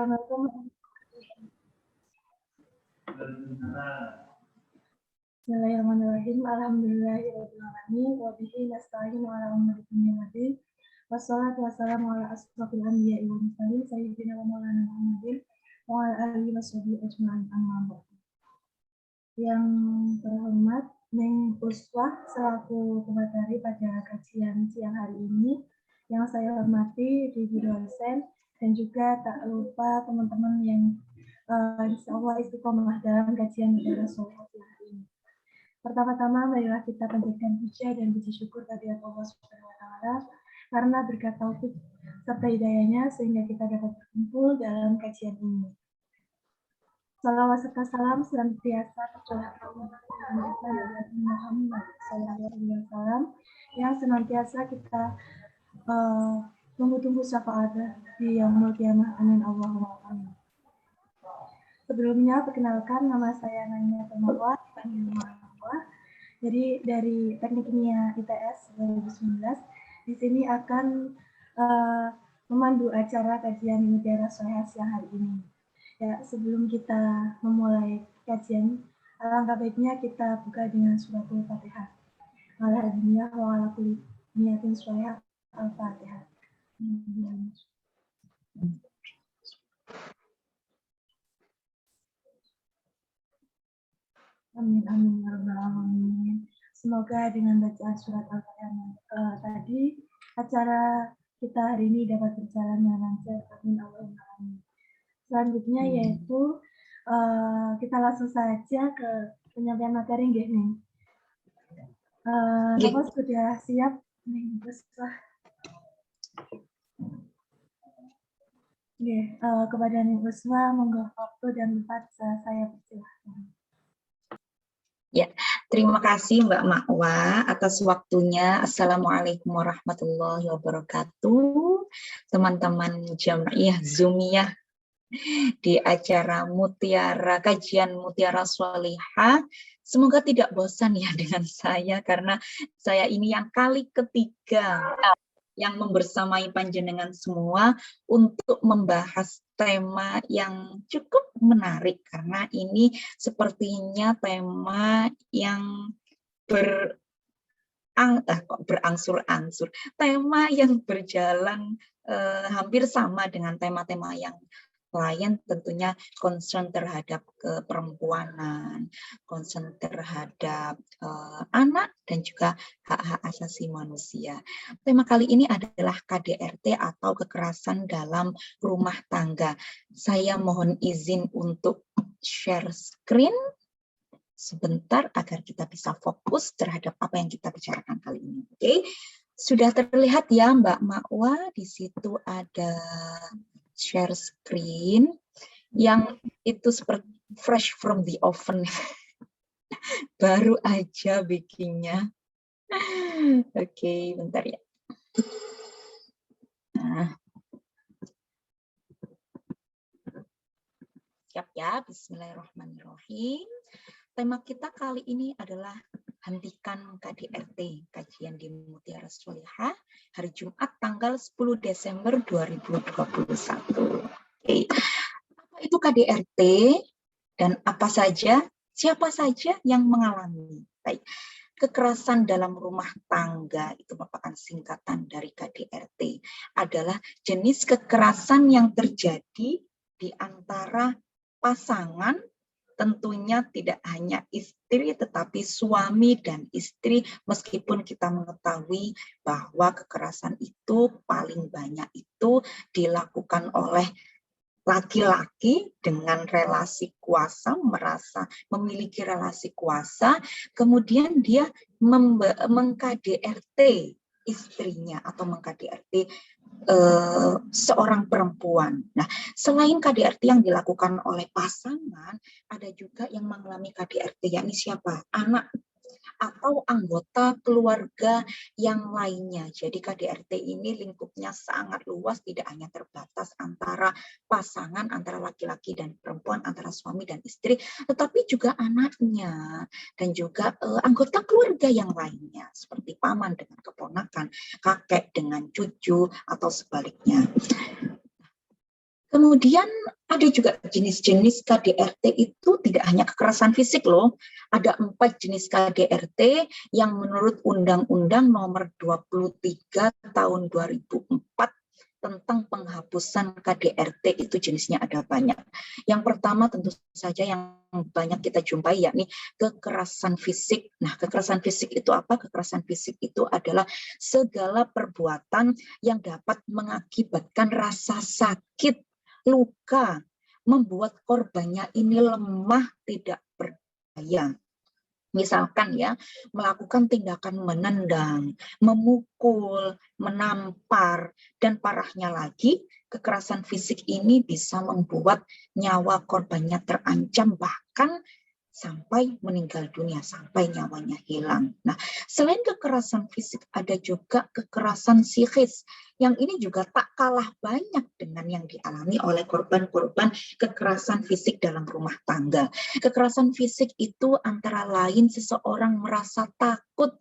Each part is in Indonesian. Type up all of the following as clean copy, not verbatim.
Assalamualaikum. Bismillahirrahmanirrahim. Alhamdulillahirrahmanirrahim. Wa bihi nasta'inu ala umuri dunya waddin. Wassalatu wassalamu ala asrofil anbiya'i wal mursalin sayyidina wa maulana Muhammadin wa ala alihi washabihi ajma'in, amma ba'du. Yang terhormat Neng Puswah selaku pemateri pada kajian siang hari ini, yang saya hormati Ibu dosen, dan juga tak lupa teman-teman yang insya Allah istiqomah dalam kajian Mutiara Sholeh hari ini. Pertama-tama marilah kita panjatkan puja dan puji syukur kehadirat Allah Subhanahu wa taala karena berkat taufik serta hidayahnya sehingga kita dapat berkumpul dalam kajian ini. Salawat serta salam senantiasa tercurah Muhammad SAW yang senantiasa kita tunggu-tunggu syafaat di yaumul qiyamah. Amin Allahumma amin. Sebelumnya perkenalkan, nama saya Nanya Temawa, jadi dari Teknik Kimia ITS 2019. Di sini akan memandu acara kajian Mutiara Sholeh siang hari ini. Ya, sebelum kita memulai kajian, alangkah baiknya kita buka dengan suratul Fatihah. Alhamdulillah wa ala kulli niyatin sholihah. Al-Fatihah. Amin amin ya rabbal alamin. Semoga dengan bacaan surat Al-Fatihah tadi acara kita hari ini dapat berjalan dengan lancar. Amin Allahumma amin. Selanjutnya yaitu kita langsung saja ke penyampaian materi nggih nih. Bapak sudah siap nih? Kepada Ning Uswa, monggo waktu dan tempat saya persilahkan. Ya, terima kasih Mbak Makwa atas waktunya. Assalamualaikum warahmatullahi wabarakatuh. Teman-teman Jamiah Zoomiyah di acara kajian Mutiara Sholihah. Semoga tidak bosan ya dengan saya, karena saya ini yang kali ketiga yang membersamai panjenengan semua untuk membahas tema yang cukup menarik, karena ini sepertinya tema yang berangsur-angsur, tema yang berjalan hampir sama dengan tema-tema yang lain, tentunya concern terhadap keperempuanan, concern terhadap anak, dan juga hak-hak asasi manusia. Tema kali ini adalah KDRT atau kekerasan dalam rumah tangga. Saya mohon izin untuk share screen sebentar agar kita bisa fokus terhadap apa yang kita bicarakan kali ini. Oke, sudah terlihat ya Mbak Makwa, di situ ada share screen yang itu seperti fresh from the oven. Baru aja bikinnya. Oke, bentar ya. Nah. Siap ya, bismillahirrahmanirrahim. Tema kita kali ini adalah hentikan KDRT, kajian di Mutiara Sholihah, hari Jumat tanggal 10 Desember 2021. Oke. Apa itu KDRT dan apa saja, siapa saja yang mengalami? Baik. Kekerasan dalam rumah tangga itu merupakan singkatan dari KDRT, adalah jenis kekerasan yang terjadi di antara pasangan, tentunya tidak hanya istri tetapi suami dan istri, meskipun kita mengetahui bahwa kekerasan itu paling banyak itu dilakukan oleh laki-laki dengan relasi kuasa, merasa memiliki relasi kuasa, kemudian dia meng-KDRT istrinya atau meng-KDRT seorang perempuan. Nah, selain KDRT yang dilakukan oleh pasangan, ada juga yang mengalami KDRT, yakni siapa? Anak atau anggota keluarga yang lainnya. Jadi KDRT ini lingkupnya sangat luas, tidak hanya terbatas antara pasangan, antara laki-laki dan perempuan, antara suami dan istri, tetapi juga anaknya dan juga anggota keluarga yang lainnya, seperti paman dengan keponakan, kakek dengan cucu, atau sebaliknya. Kemudian ada juga jenis-jenis KDRT itu tidak hanya kekerasan fisik loh. Ada 4 jenis KDRT yang menurut Undang-Undang Nomor 23 Tahun 2004 tentang penghapusan KDRT itu jenisnya ada banyak. Yang pertama tentu saja yang banyak kita jumpai yakni kekerasan fisik. Nah, kekerasan fisik itu apa? Kekerasan fisik itu adalah segala perbuatan yang dapat mengakibatkan rasa sakit, luka, membuat korbannya ini lemah, tidak berdaya. Misalkan ya, melakukan tindakan menendang, memukul, menampar, dan parahnya lagi, kekerasan fisik ini bisa membuat nyawa korbannya terancam, bahkan sampai meninggal dunia, sampai nyawanya hilang. Nah, selain kekerasan fisik, ada juga kekerasan psikis, yang ini juga tak kalah banyak dengan yang dialami oleh korban-korban kekerasan fisik dalam rumah tangga. Kekerasan fisik itu antara lain seseorang merasa takut,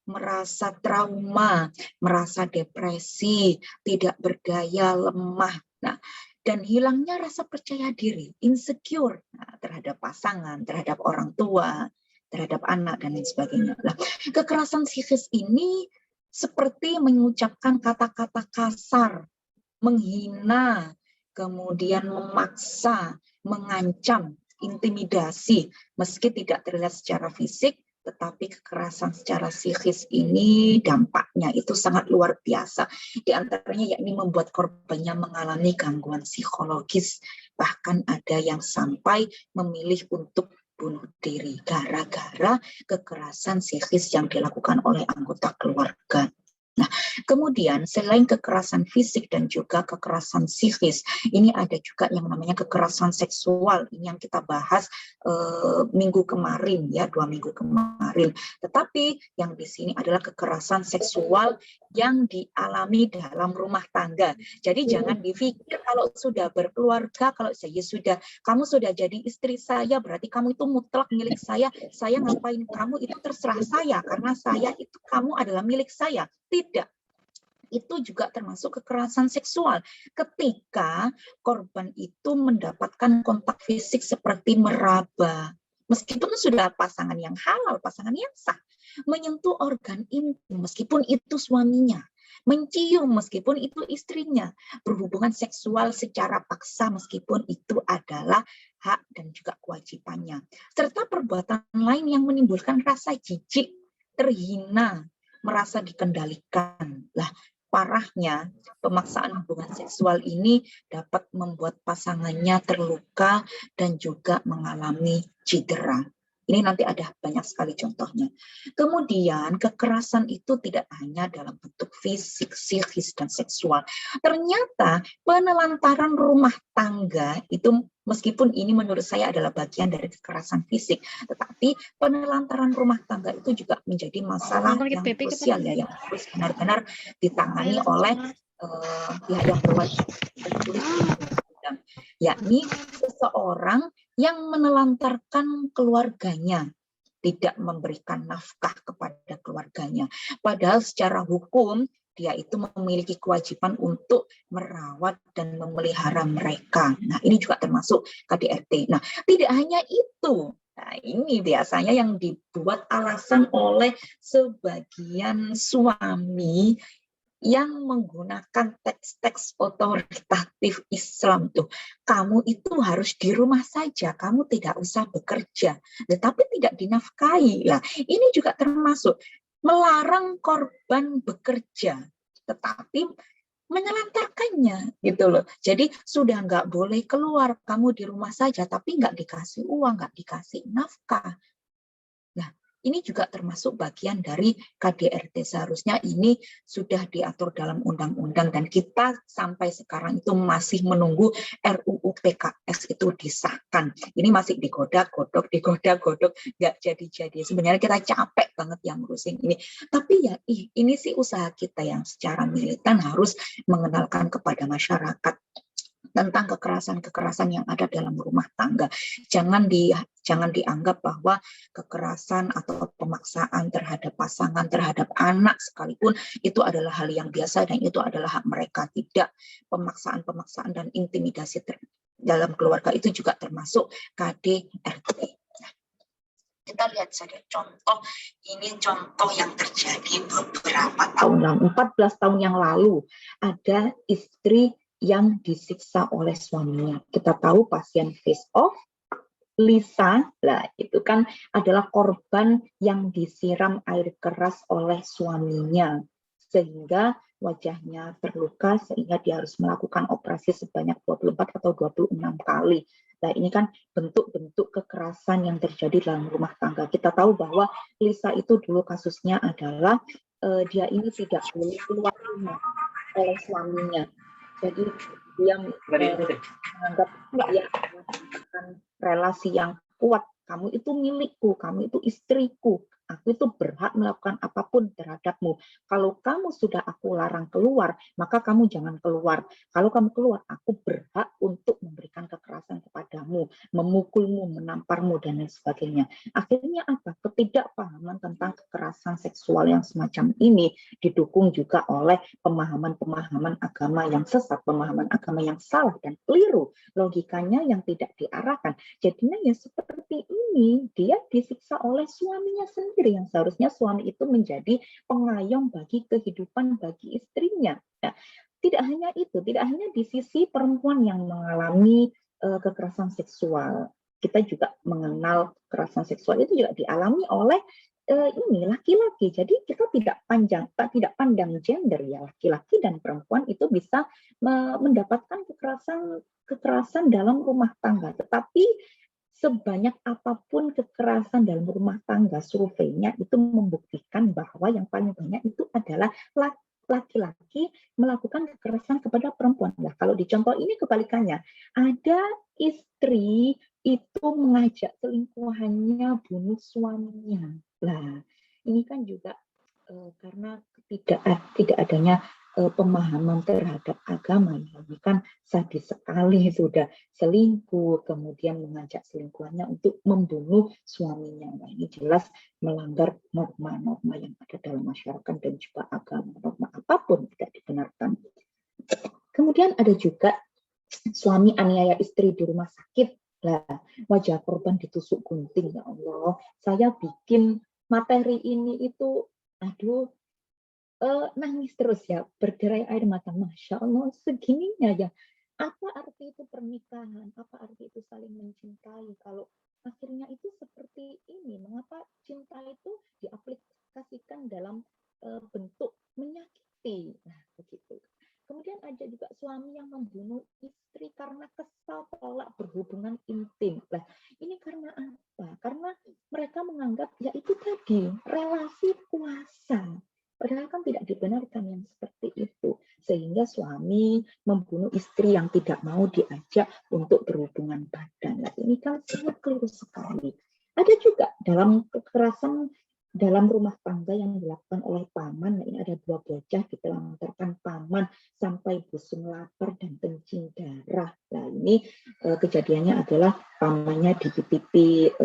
merasa trauma, merasa depresi, tidak berdaya, lemah. Nah, dan hilangnya rasa percaya diri, insecure terhadap pasangan, terhadap orang tua, terhadap anak, dan lain sebagainya. Nah, kekerasan psikis ini seperti mengucapkan kata-kata kasar, menghina, kemudian memaksa, mengancam, intimidasi, meski tidak terlihat secara fisik, tetapi kekerasan secara psikis ini dampaknya itu sangat luar biasa. Di antaranya yakni membuat korbannya mengalami gangguan psikologis, bahkan ada yang sampai memilih untuk bunuh diri gara-gara kekerasan psikis yang dilakukan oleh anggota keluarga. Nah, kemudian selain kekerasan fisik dan juga kekerasan psikis, ini ada juga yang namanya kekerasan seksual. Ini yang kita bahas minggu kemarin ya, 2 minggu kemarin. Tetapi yang di sini adalah kekerasan seksual yang dialami dalam rumah tangga. Jadi jangan dipikir kalau sudah berkeluarga, kalau saya sudah, kamu sudah jadi istri saya, berarti kamu itu mutlak milik saya ngapain kamu itu terserah saya, karena saya itu kamu adalah milik saya. Tidak. Itu juga termasuk kekerasan seksual. Ketika korban itu mendapatkan kontak fisik seperti meraba, meskipun sudah pasangan yang halal, pasangan yang sah, menyentuh organ intim meskipun itu suaminya, mencium meskipun itu istrinya, berhubungan seksual secara paksa meskipun itu adalah hak dan juga kewajibannya, serta perbuatan lain yang menimbulkan rasa jijik, terhina, merasa dikendalikan. Lah, parahnya pemaksaan hubungan seksual ini dapat membuat pasangannya terluka dan juga mengalami cedera. Ini nanti ada banyak sekali contohnya. Kemudian kekerasan itu tidak hanya dalam bentuk fisik, psikis, dan seksual. Ternyata penelantaran rumah tangga itu meskipun ini menurut saya adalah bagian dari kekerasan fisik, tetapi penelantaran rumah tangga itu juga menjadi masalah yang krusial ya, yang harus benar-benar ditangani oleh pihak yang berwajib, yakni seseorang yang menelantarkan keluarganya, tidak memberikan nafkah kepada keluarganya. Padahal secara hukum dia itu memiliki kewajiban untuk merawat dan memelihara mereka. Nah, ini juga termasuk KDRT. Nah, tidak hanya itu. Nah, ini biasanya yang dibuat alasan oleh sebagian suami yang menggunakan teks-teks otoritatif Islam tuh. Kamu itu harus di rumah saja, kamu tidak usah bekerja, tetapi tidak dinafkahi. Lah, ini juga termasuk melarang korban bekerja, tetapi menelantarkannya gitu loh. Jadi sudah nggak boleh keluar, kamu di rumah saja, tapi nggak dikasih uang, nggak dikasih nafkah. Nah, ini juga termasuk bagian dari KDRT. Seharusnya ini sudah diatur dalam undang-undang dan kita sampai sekarang itu masih menunggu RUU PKS itu disahkan. Ini masih digoda-godok, nggak jadi-jadi. Sebenarnya kita capek banget yang ngurusin ini. Tapi ya ini sih usaha kita yang secara militan harus mengenalkan kepada masyarakat tentang kekerasan-kekerasan yang ada dalam rumah tangga. Jangan dianggap bahwa kekerasan atau pemaksaan terhadap pasangan, terhadap anak sekalipun itu adalah hal yang biasa dan itu adalah hak mereka. Tidak, pemaksaan-pemaksaan dan intimidasi dalam keluarga itu juga termasuk KDRT. Kita lihat saja contoh, ini contoh yang terjadi beberapa tahun lalu, 14 tahun yang lalu, ada istri yang disiksa oleh suaminya. Kita tahu pasien face off, Lisa, lah itu kan adalah korban yang disiram air keras oleh suaminya, sehingga wajahnya terluka, sehingga dia harus melakukan operasi sebanyak 24 atau 26 kali. Nah, ini kan bentuk-bentuk kekerasan yang terjadi dalam rumah tangga. Kita tahu bahwa Lisa itu dulu kasusnya adalah dia ini tidak boleh keluar rumah oleh suaminya. Jadi dia menganggap dia melakukan relasi yang kuat. Kamu itu milikku, kamu itu istriku. Aku itu berhak melakukan apapun terhadapmu. Kalau kamu sudah aku larang keluar, maka kamu jangan keluar. Kalau kamu keluar, aku berhak untuk memberikan kekerasan kepadamu, memukulmu, menamparmu, dan lain sebagainya. Akhirnya apa? Ketidakpahaman tentang kekerasan seksual yang semacam ini didukung juga oleh pemahaman-pemahaman agama yang sesat, pemahaman agama yang salah dan keliru, logikanya yang tidak diarahkan. Jadinya ya seperti ini, dia disiksa oleh suaminya sendiri, yang seharusnya suami itu menjadi pengayom bagi kehidupan bagi istrinya. Nah, tidak hanya itu, tidak hanya di sisi perempuan yang mengalami kekerasan seksual, kita juga mengenal kekerasan seksual itu juga dialami oleh ini laki-laki. Jadi kita tidak pandang gender ya, laki-laki dan perempuan itu bisa mendapatkan kekerasan dalam rumah tangga. Tetapi sebanyak apapun kekerasan dalam rumah tangga, surveinya itu membuktikan bahwa yang paling banyak itu adalah laki-laki melakukan kekerasan kepada perempuan. Nah, kalau di contoh ini kebalikannya, ada istri itu mengajak selingkuhannya bunuh suaminya. Nah, ini kan juga karena tidak adanya pemahaman terhadap agama, ini kan sadis sekali, sudah selingkuh kemudian mengajak selingkuhannya untuk membunuh suaminya. Nah, ini jelas melanggar norma-norma yang ada dalam masyarakat dan juga agama, norma apapun tidak dibenarkan. Kemudian ada juga suami aniaya istri di rumah sakit. Nah, wajah korban ditusuk gunting, ya Allah. Saya bikin materi ini itu, aduh, nangis terus ya, berderai air mata. Masya Allah, segininya ya. Apa arti itu pernikahan? Apa arti itu saling mencintai? Kalau akhirnya itu seperti ini, mengapa cinta itu diaplikasikan dalam bentuk menyakiti? Nah, begitu. Kemudian ada juga suami yang membunuh istri karena kesal tolak berhubungan intim. Nah, ini karena apa? Karena mereka menganggap ya itu tadi relasi kuasa. Padahal kan tidak dibenarkan yang seperti itu. Sehingga suami membunuh istri yang tidak mau diajak untuk berhubungan badan. Nah, ini kan sangat keliru sekali. Ada juga dalam kekerasan dalam rumah tangga yang dilakukan oleh paman. Nah, ini ada 2 bocah ditelantarkan paman sampai busung lapar dan kencing darah. Nah, ini kejadiannya adalah pamannya dititipi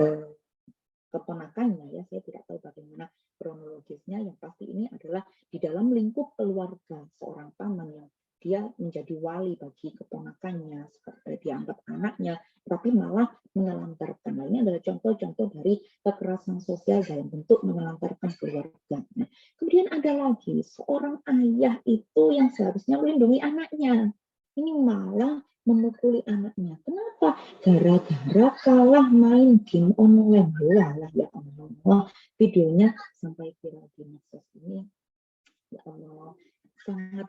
keponakannya, ya saya tidak tahu bagaimana kronologisnya. Yang pasti ini adalah di dalam lingkup keluarga seorang paman yang dia menjadi wali bagi keponakannya, seperti dianggap anaknya, tapi malah menelantarkan. Nah, ini adalah contoh-contoh dari kekerasan sosial dalam bentuk menelantarkan keluarga. Nah, kemudian ada lagi seorang ayah itu yang seharusnya melindungi anaknya, ini malah memukuli anaknya. Kenapa? Gara-gara kalah main game online. Lah ya Allah. Videonya sampai viral di medsos ini. Ya Allah, sangat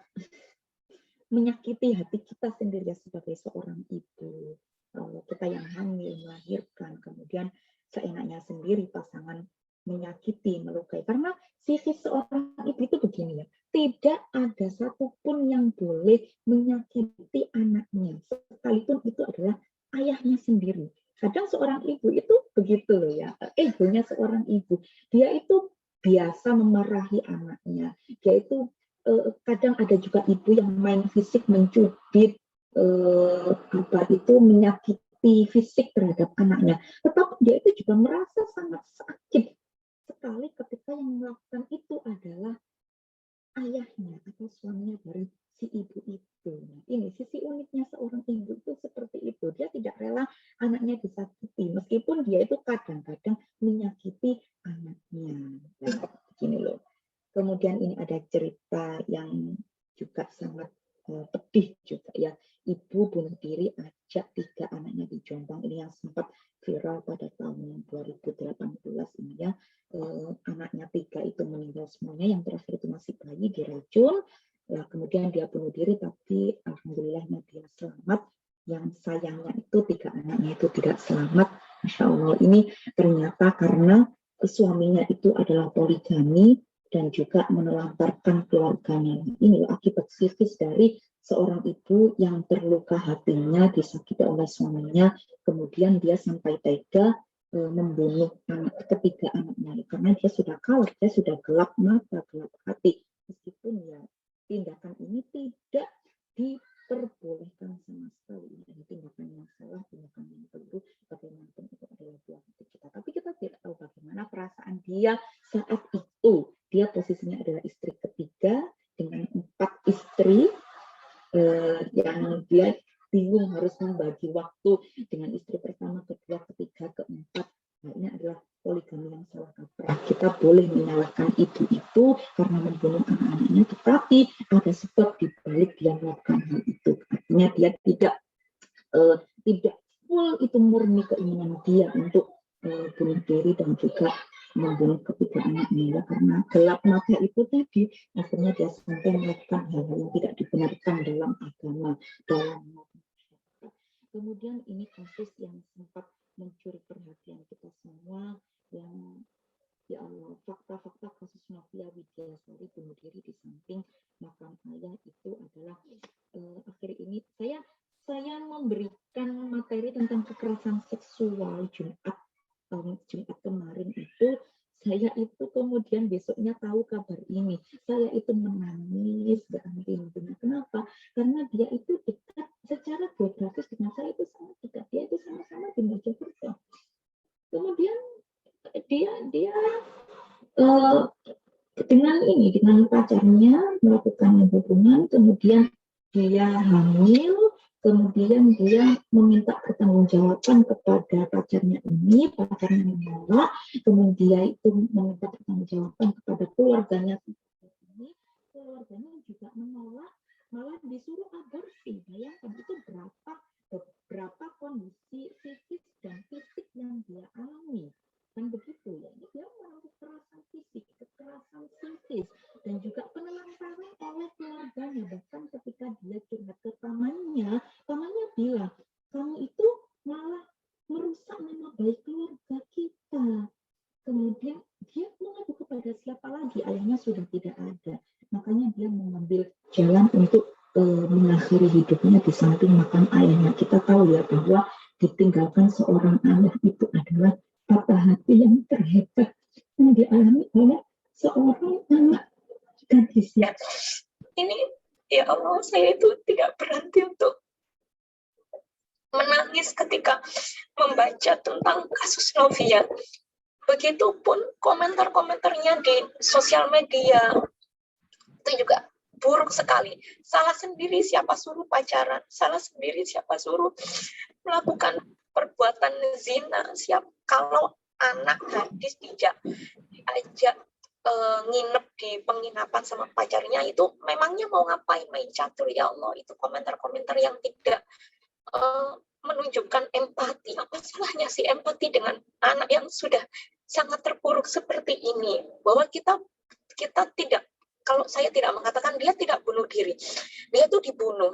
menyakiti hati kita sendiri sebagai seorang ibu. Kalau kita yang hamil, melahirkan, kemudian seenaknya sendiri pasangan menyakiti, melukai. Karena sisi seorang ibu itu begini ya, tidak ada satupun yang boleh menyakiti anaknya, sekalipun itu adalah ayahnya sendiri. Kadang seorang ibu itu begitu loh ya, egonya seorang ibu. Dia itu biasa memarahi anaknya. Dia itu kadang ada juga ibu yang main fisik, mencubit, menyakiti fisik terhadap anaknya, tetapi dia itu juga merasa sangat sakit sekali ketika yang melakukan itu adalah ayahnya atau suaminya dari si ibu itu. Nah, ini sisi uniknya seorang ibu itu seperti itu. Dia tidak rela anaknya disakiti, meskipun dia itu kadang-kadang menyakiti anaknya. Nah, begini loh. Kemudian ini ada cerita yang juga sangat pedih juga ya. Ibu bunuh diri ajak 3 anaknya di Jombang. Ini yang sempat viral pada tahun 2018 ini ya. Anaknya 3 itu meninggal semuanya, yang terakhir itu masih bayi diracun. Ya, kemudian dia bunuh diri, tapi alhamdulillahnya dia selamat. Yang sayangnya itu 3 anaknya itu tidak selamat. Masya Allah, ini ternyata karena suaminya itu adalah poligami dan juga menelantarkan keluarganya. Ini akibat psikis dari seorang ibu yang terluka hatinya, disakiti oleh suaminya, kemudian dia sampai tega membunuh ketiga anaknya, karena dia sudah kalah, dia sudah gelap mata, gelap hati. Meskipun ya tindakan ini tidak diperbolehkan sama sekali. Ini tindakan yang salah, tindakan yang keliru, bagaimanapun itu adalah buah hati kita. Tapi kita tidak tahu bagaimana perasaan dia saat itu. Dia posisinya adalah istri ketiga dengan 4 istri, yang dia bingung harus membagi waktu dengan istri pertama, kedua, ketiga, keempat. Nah, ini adalah poligami yang salah kaprah. Kita boleh menyalahkan ibu itu karena membunuh anak-anaknya, tetapi ada sebab di balik dia melakukan hal itu. Artinya dia tidak full itu murni keinginan dia untuk bunuh diri dan juga membunuh ketiga anaknya, ya, karena gelap mata itu tadi akhirnya dia sampai melakukan hal-hal yang tidak dibenarkan dalam agama, dalam masyarakat. Kemudian ini kasus yang sempat mencuri perhatian kita semua, yang ya Allah, fakta-fakta kasus Novia Widyasari bunuh diri di samping makam ayah itu adalah akhir ini saya memberikan materi tentang kekerasan seksual Jumat kemarin itu. Saya itu kemudian besoknya tahu kabar ini, saya itu menangis berhenti-hentinya. Kenapa? Karena dia itu dekat secara geografis dengan saya, itu sangat dekat. Dia itu sama-sama di Mojokerto. Kemudian dia dengan pacarnya melakukan hubungan, kemudian dia hamil, kemudian dia meminta pertanggungjawaban kepada pacarnya ini, pacarnya menolak, kemudian itu meminta pertanggungjawaban kepada keluarganya ini, keluarganya juga menolak, malah disuruh aborsi. Bayangkan itu berapa kondisi psikis dan fisik yang dia alami. Kan begitu ya, dia mengalami kekerasan fisik, kekerasan psikis, dan juga penelantaran oleh keluarganya. Bahkan ketika dia curhat ke pamannya bilang, kamu itu malah merusak nama baik keluarga kita. Kemudian dia mengadu kepada siapa lagi, ayahnya sudah tidak ada. Makanya dia mengambil jalan untuk mengakhiri hidupnya di samping makam ayahnya. Kita tahu ya bahwa ditinggalkan seorang ayah itu adalah patah hati yang terhebat yang dialami oleh seorang anak gadis. Ya. Ini ya Allah, saya itu tidak berhenti untuk menangis ketika membaca tentang kasus Novia. Begitupun komentar-komentarnya di sosial media itu juga buruk sekali. Salah sendiri siapa suruh pacaran, salah sendiri siapa suruh melakukan perbuatan zina. Kalau anak gadis diajak nginep di penginapan sama pacarnya, itu memangnya mau ngapain, main catur? Ya Allah, itu komentar-komentar yang tidak menunjukkan empati. Apa salahnya sih empati dengan anak yang sudah sangat terpuruk seperti ini? Bahwa kita tidak, kalau saya tidak mengatakan dia tidak bunuh diri, dia tuh dibunuh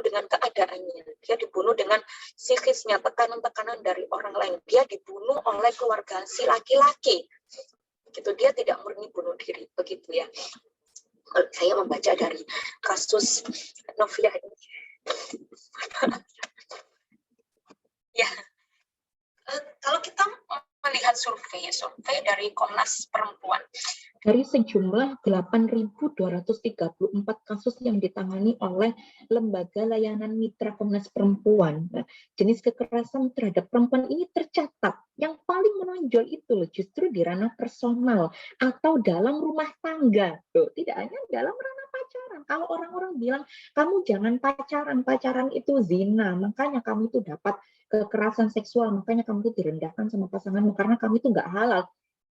dengan keadaannya, dia dibunuh dengan psikisnya, tekanan-tekanan dari orang lain, dia dibunuh oleh keluarga si laki-laki, gitu. Dia tidak murni bunuh diri, begitu ya. Saya membaca dari kasus Novia ini, ya, kalau kita melihat survei dari Komnas Perempuan, dari sejumlah 8.234 kasus yang ditangani oleh Lembaga Layanan Mitra Komnas Perempuan. Nah, jenis kekerasan terhadap perempuan ini tercatat yang paling menonjol itu loh, justru di ranah personal atau dalam rumah tangga. Loh, tidak hanya dalam ranah pacaran. Kalau orang-orang bilang kamu jangan pacaran, pacaran itu zina, makanya kamu itu dapat kekerasan seksual, makanya kamu itu direndahkan sama pasanganmu karena kamu itu nggak halal.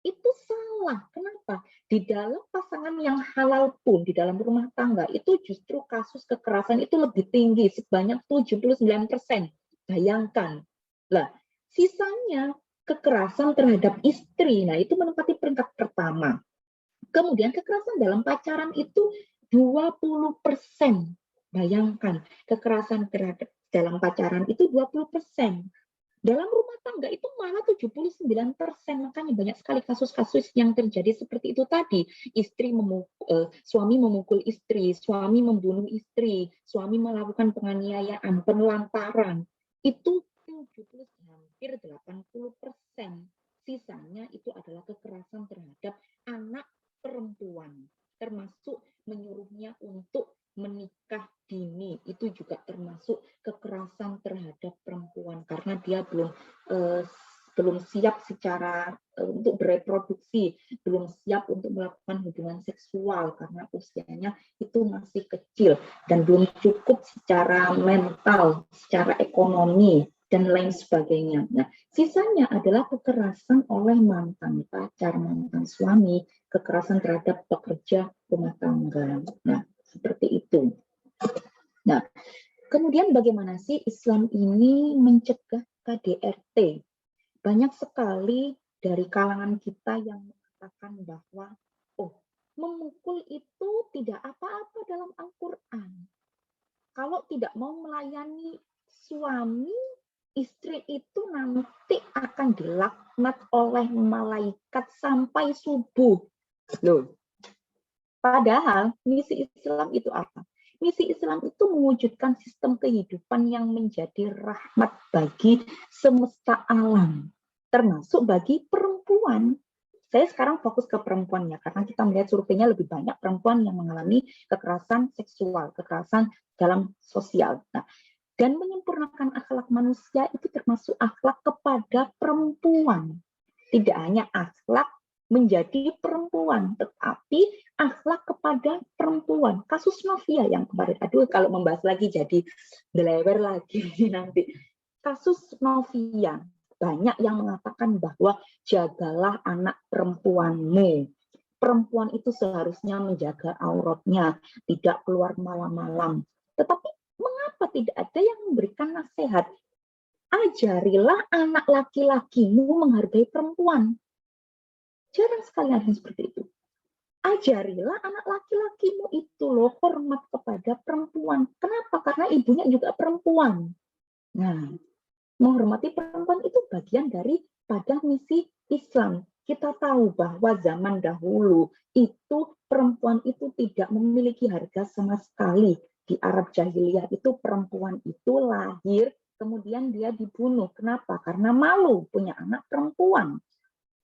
Itu salah. Kenapa? Di dalam pasangan yang halal pun, di dalam rumah tangga, itu justru kasus kekerasan itu lebih tinggi, sebanyak 79%. Bayangkan. Lah, sisanya kekerasan terhadap istri, nah itu menempati peringkat pertama. Kemudian kekerasan dalam pacaran itu 20%. Bayangkan, kekerasan terhadap dalam pacaran itu 20%. Dalam rumah tangga itu malah 79%, makanya banyak sekali kasus-kasus yang terjadi seperti itu tadi. Suami memukul istri, suami membunuh istri, suami melakukan penganiayaan, penelantaran. Itu 70, hampir 80%. Sisanya itu adalah kekerasan terhadap anak perempuan, termasuk menyuruhnya untuk menikah dini, itu juga termasuk kekerasan terhadap perempuan karena dia belum siap secara untuk bereproduksi, belum siap untuk melakukan hubungan seksual karena usianya itu masih kecil dan belum cukup secara mental, secara ekonomi dan lain sebagainya. Nah, sisanya adalah kekerasan oleh mantan pacar, mantan suami, kekerasan terhadap pekerja rumah tangga. Nah, seperti itu. Nah, kemudian bagaimana sih Islam ini mencegah KDRT? Banyak sekali dari kalangan kita yang mengatakan bahwa, memukul itu tidak apa-apa dalam Al-Quran. Kalau tidak mau melayani suami, istri itu nanti akan dilaknat oleh malaikat sampai subuh. Loh, padahal misi Islam itu apa? Misi Islam itu mewujudkan sistem kehidupan yang menjadi rahmat bagi semesta alam, termasuk bagi perempuan. Saya sekarang fokus ke perempuan ya, karena kita melihat surveinya lebih banyak perempuan yang mengalami kekerasan seksual, kekerasan dalam sosial. Nah, dan menyempurnakan akhlak manusia itu termasuk akhlak kepada perempuan. Tidak hanya akhlak menjadi perempuan, tetapi akhlak kepada perempuan. Kasus Novia yang kemarin, aduh kalau membahas lagi jadi belewer lagi nanti. Kasus Novia, banyak yang mengatakan bahwa jagalah anak perempuanmu. Perempuan itu seharusnya menjaga auratnya, tidak keluar malam-malam. Tetapi mengapa tidak ada yang memberikan nasihat? Ajarilah anak laki-lakimu menghargai perempuan. Jarang sekali ada yang seperti itu. Ajarilah anak laki-lakimu itu loh hormat kepada perempuan. Kenapa? Karena ibunya juga perempuan. Nah, menghormati perempuan itu bagian daripada misi Islam. Kita tahu bahwa zaman dahulu itu perempuan itu tidak memiliki harga sama sekali. Di Arab Jahiliyah itu perempuan itu lahir, kemudian dia dibunuh. Kenapa? Karena malu punya anak perempuan.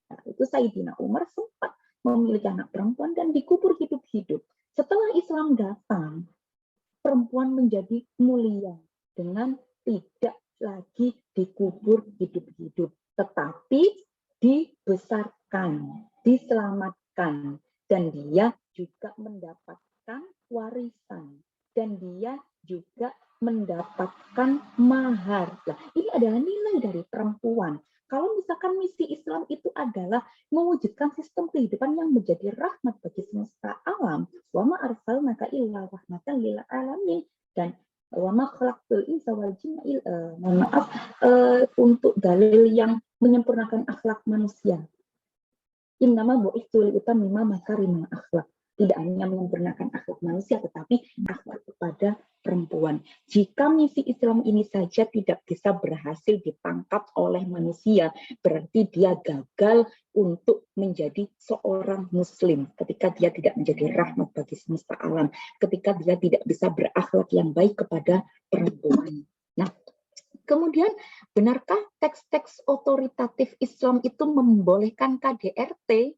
Nah, itu Sayyidina Umar sempat memiliki anak perempuan dan dikubur hidup-hidup. Setelah Islam datang, perempuan menjadi mulia dengan tidak lagi dikubur hidup-hidup, tetapi dibesarkan, diselamatkan, dan dia juga mendapatkan warisan, dan dia juga mendapatkan mahar. Nah, ini adalah nilai dari perempuan. Kalau misalkan misi Islam itu adalah mewujudkan sistem kehidupan yang menjadi rahmat bagi semesta alam, wa ma arsalnaka illa rahmatan lil alamin, dan wa ma khalaqtul insa wal jinna untuk dalil yang menyempurnakan akhlak manusia. Innama bu'itsu liutammima makarimul akhlak. Tidak hanya menyempurnakan akhlak manusia, tetapi akhlak kepada perempuan. Jika misi Islam ini saja tidak bisa berhasil ditangkap oleh manusia, berarti dia gagal untuk menjadi seorang muslim. Ketika dia tidak menjadi rahmat bagi semesta alam, ketika dia tidak bisa berakhlak yang baik kepada perempuan. Nah, kemudian, benarkah teks-teks otoritatif Islam itu membolehkan KDRT?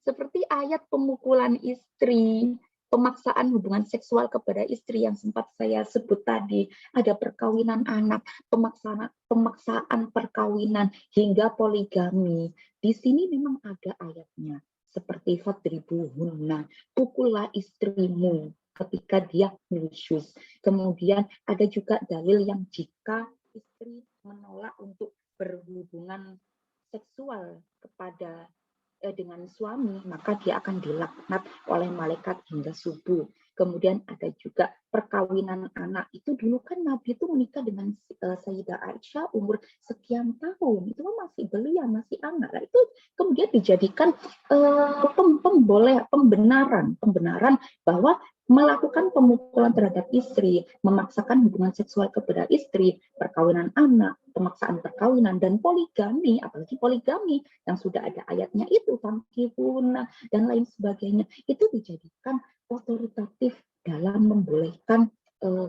Seperti ayat pemukulan istri, pemaksaan hubungan seksual kepada istri yang sempat saya sebut tadi, ada perkawinan anak, pemaksaan perkawinan hingga poligami. Di sini memang ada ayatnya, seperti fadribuhunna, pukullah istrimu ketika dia nusyuz. Kemudian ada juga dalil yang jika istri menolak untuk berhubungan seksual kepada dengan suami, maka dia akan dilaknat oleh malaikat hingga subuh. Kemudian ada juga perkawinan anak. Itu dulu kan Nabi itu menikah dengan Sayyidah Aisyah umur sekian tahun. Itu masih belia, masih anak. Nah, itu kemudian dijadikan pembenaran bahwa melakukan pemukulan terhadap istri, memaksakan hubungan seksual kepada istri, perkawinan anak, pemaksaan perkawinan, dan poligami, apalagi poligami yang sudah ada ayatnya itu, tamkihuna, dan lain sebagainya, itu dijadikan otoritatif dalam membolehkan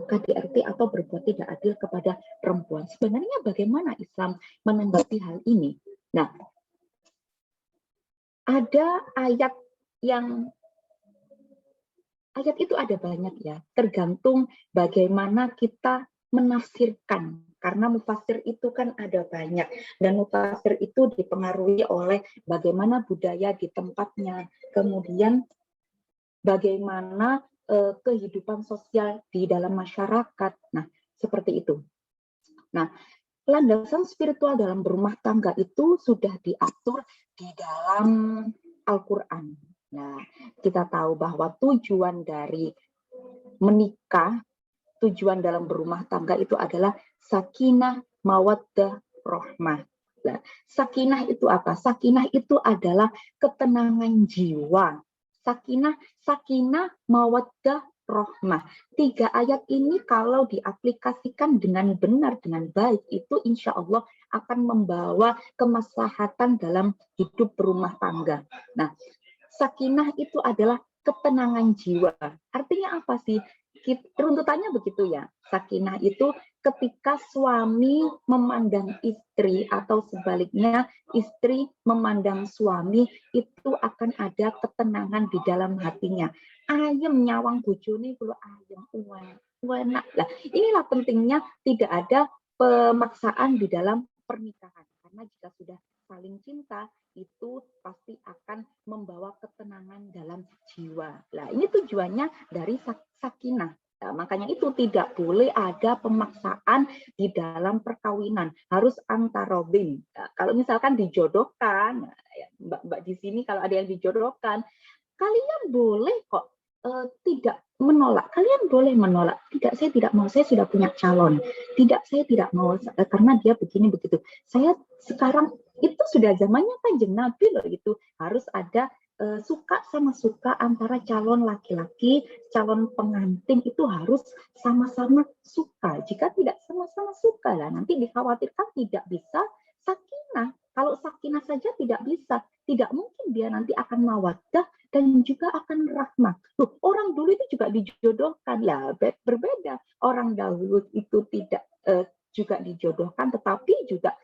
KDRT atau berbuat tidak adil kepada perempuan. Sebenarnya bagaimana Islam menanggapi hal ini? Nah, ada ayat itu ada banyak ya, tergantung bagaimana kita menafsirkan. Karena mufasir itu kan ada banyak, dan mufasir itu dipengaruhi oleh bagaimana budaya di tempatnya, kemudian bagaimana kehidupan sosial di dalam masyarakat. Nah, seperti itu. Nah, landasan spiritual dalam berumah tangga itu sudah diatur di dalam Al-Quran. Nah, kita tahu bahwa tujuan dari menikah, tujuan dalam berumah tangga itu adalah sakinah, mawaddah, rahmah. Nah, sakinah itu apa? Sakinah itu adalah ketenangan jiwa. Sakinah, mawaddah, rahmah. 3 ayat ini kalau diaplikasikan dengan benar, dengan baik, itu insya Allah akan membawa kemaslahatan dalam hidup berumah tangga. Nah, sakinah itu adalah ketenangan jiwa. Artinya apa sih? Runtutannya begitu ya. Sakinah itu ketika suami memandang istri atau sebaliknya istri memandang suami, itu akan ada ketenangan di dalam hatinya. Ayem nyawang bojone kulo ayem enak. Lah, inilah pentingnya tidak ada pemaksaan di dalam pernikahan. Karena jika sudah saling cinta, itu pasti akan membawa ketenangan dalam jiwa. Nah, ini tujuannya dari sakinah. Nah, makanya itu tidak boleh ada pemaksaan di dalam perkawinan, harus antarobin. Nah, kalau misalkan dijodohkan, Mbak di sini kalau ada yang dijodohkan, kalian boleh kok tidak menolak. Kalian boleh menolak. Tidak, saya tidak mau. Saya sudah punya calon. Tidak, saya tidak mau karena dia begini begitu. Saya sekarang itu sudah zamannya Kanjeng Nabi loh, itu harus ada suka sama suka antara calon laki-laki, calon pengantin itu harus sama-sama suka. Jika tidak sama-sama suka lah nanti dikhawatirkan tidak bisa sakinah. Kalau sakinah saja tidak bisa, tidak mungkin dia nanti akan mawaddah dan juga akan rahmah. Loh, orang dulu itu juga dijodohkan lah, berbeda. Orang dahulu itu tidak juga dijodohkan, tetapi juga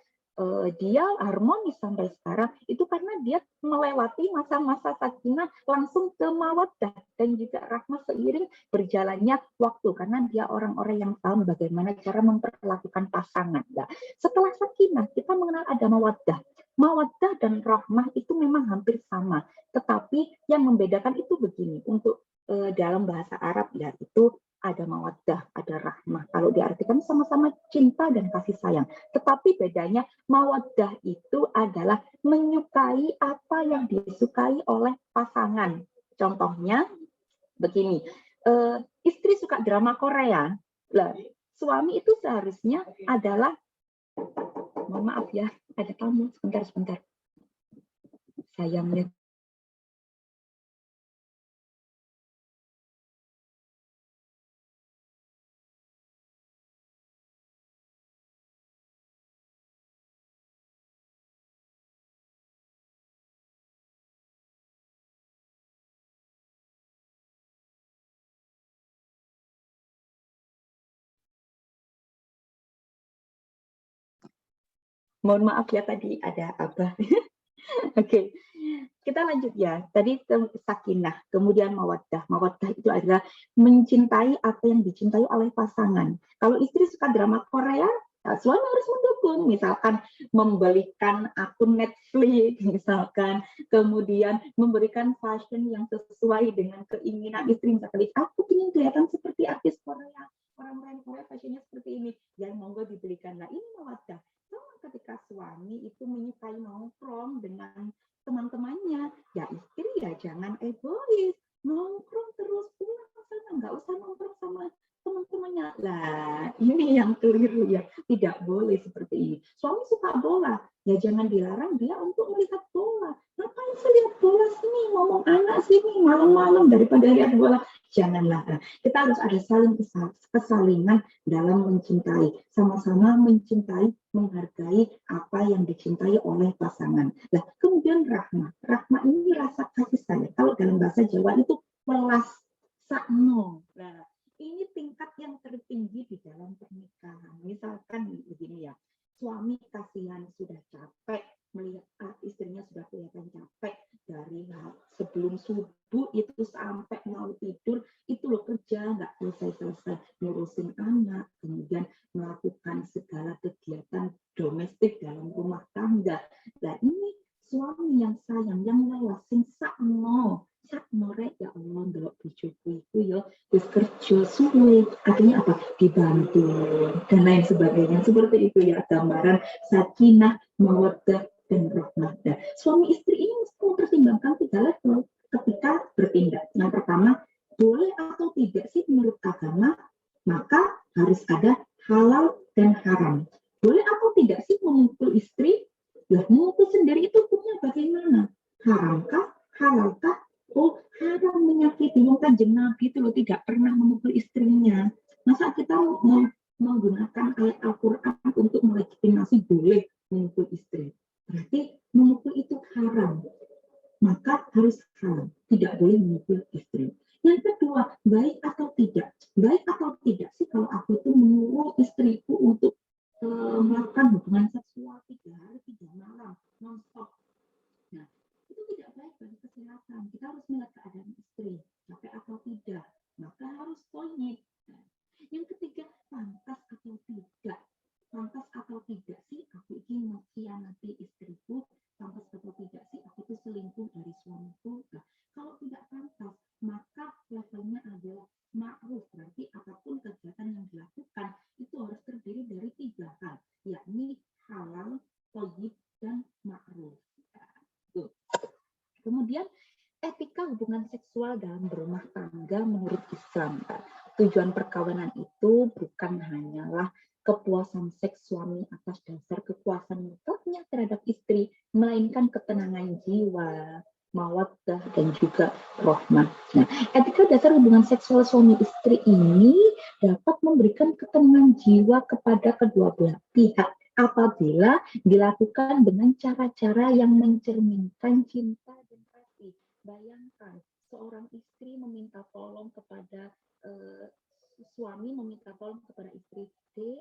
dia harmonis sampai sekarang itu karena dia melewati masa-masa sakinah langsung ke mawaddah dan juga rahmah seiring berjalannya waktu, karena dia orang-orang yang tahu bagaimana cara memperlakukan pasangan. Nah, setelah sakinah kita mengenal ada mawaddah. Mawaddah dan rahmah itu memang hampir sama, tetapi yang membedakan itu begini, untuk dalam bahasa Arab ya itu ada mawaddah, ada rahmah. Kalau diartikan sama-sama cinta dan kasih sayang. Tetapi bedanya mawaddah itu adalah menyukai apa yang disukai oleh pasangan. Contohnya begini, istri suka drama Korea. Lah, suami itu seharusnya adalah, mohon maaf ya, ada tamu, sebentar. Sayangnya. Mohon maaf ya tadi ada Abah. Oke. Kita lanjut ya. Tadi sakinah, kemudian mawaddah. Mawaddah itu adalah mencintai apa yang dicintai oleh pasangan. Kalau istri suka drama Korea, suami harus mendukung. Misalkan membelikan akun Netflix, misalkan, kemudian memberikan fashion yang sesuai dengan keinginan istri. Misalkan, aku ingin kelihatan seperti artis Korea. Orang-orang Korea fashionnya seperti ini. Ya monggo dibelikanlah. Ini mawaddah. Sama ketika suami itu menyukai nongkrong dengan teman-temannya, ya istri ya jangan egois, nongkrong terus, pulang sana, nggak usah nongkrong sama teman-temannya. Lah, ini yang keliru ya, tidak boleh seperti ini. Suami suka bola, ya jangan dilarang dia untuk melihat bola. Ngapain sih lihat bola sini, ngomong anak sini, malam-malam daripada lihat bola. Janganlah. Kita harus ada saling kesalingan dalam mencintai, sama-sama mencintai, menghargai apa yang dicintai oleh pasangan. Nah, kemudian rahmah. Rahmah ini rasa kasih sayang. Kalau dalam bahasa Jawa itu welas sakno. Nah, ini tingkat yang tertinggi di dalam pernikahan. Misalkan begini ya, suami kasihan sudah capek melihat istrinya sudah kelihatan capek dari sebelum subuh itu sampai mau tidur itu loh kerja nggak selesai ngurusin anak, kemudian melakukan segala kegiatan domestik dalam rumah tangga. Nah ini suami yang sayang, yang lewasin sakno rek ya Allah ndelok bojoku iku ya wis kerja suwe, artinya apa? Dibantu dan lain sebagainya. Seperti itu ya gambaran sakinah, mawaddah dan rahmah. Nah, suami istri ini mesti mempertimbangkan 3 level ketika bertindak. Yang pertama, boleh atau tidak sih menurut agama, maka harus ada halal dan haram. Boleh atau tidak sih memukul istri? Ya, memukul sendiri itu hukumnya bagaimana? Haramkah? Halalkah? Oh, haram menyakiti. Kanjeng Nabi itu loh tidak pernah memukul istrinya. Masa kita mau menggunakan ayat Al-Quran untuk melegitimasi boleh memukul istri? Berarti memukul itu haram. Maka harus haram. Tidak boleh memukul istri. Yang kedua, baik atau tidak. Baik atau tidak sih kalau aku itu menyuruh istriku untuk melakukan hubungan seksual 3 hari 3 malam non-stop. Nah, itu tidak baik bagi kesehatan. Kita harus melihat keadaan istri, capek atau tidak. Maka harus toyib. Nah, yang ketiga, pantas atau tidak. Pantas atau tidak sih aku ingin mengkhianati istriku, pantas atau tidak sih aku itu selingkuh dari suamiku. Nah, kalau tidak pantas, maka levelnya adalah ma'ruf. Berarti apapun kegiatan yang dilakukan itu harus terdiri dari 3 hal, yakni halal, thayyib, dan ma'ruf. Nah, kemudian etika hubungan seksual dalam berumah tangga menurut Islam. Tujuan perkawinan itu bukan hanyalah kepuasan seks suami atas dasar kekuasaan mutlaknya terhadap istri, melainkan ketenangan jiwa, mawaddah, dan juga rahmah. Nah, etika dasar hubungan seksual suami istri ini dapat memberikan ketenangan jiwa kepada kedua belah pihak apabila dilakukan dengan cara-cara yang mencerminkan cinta dan kasih. Bayangkan, seorang istri meminta tolong kepada suami meminta tolong kepada istri,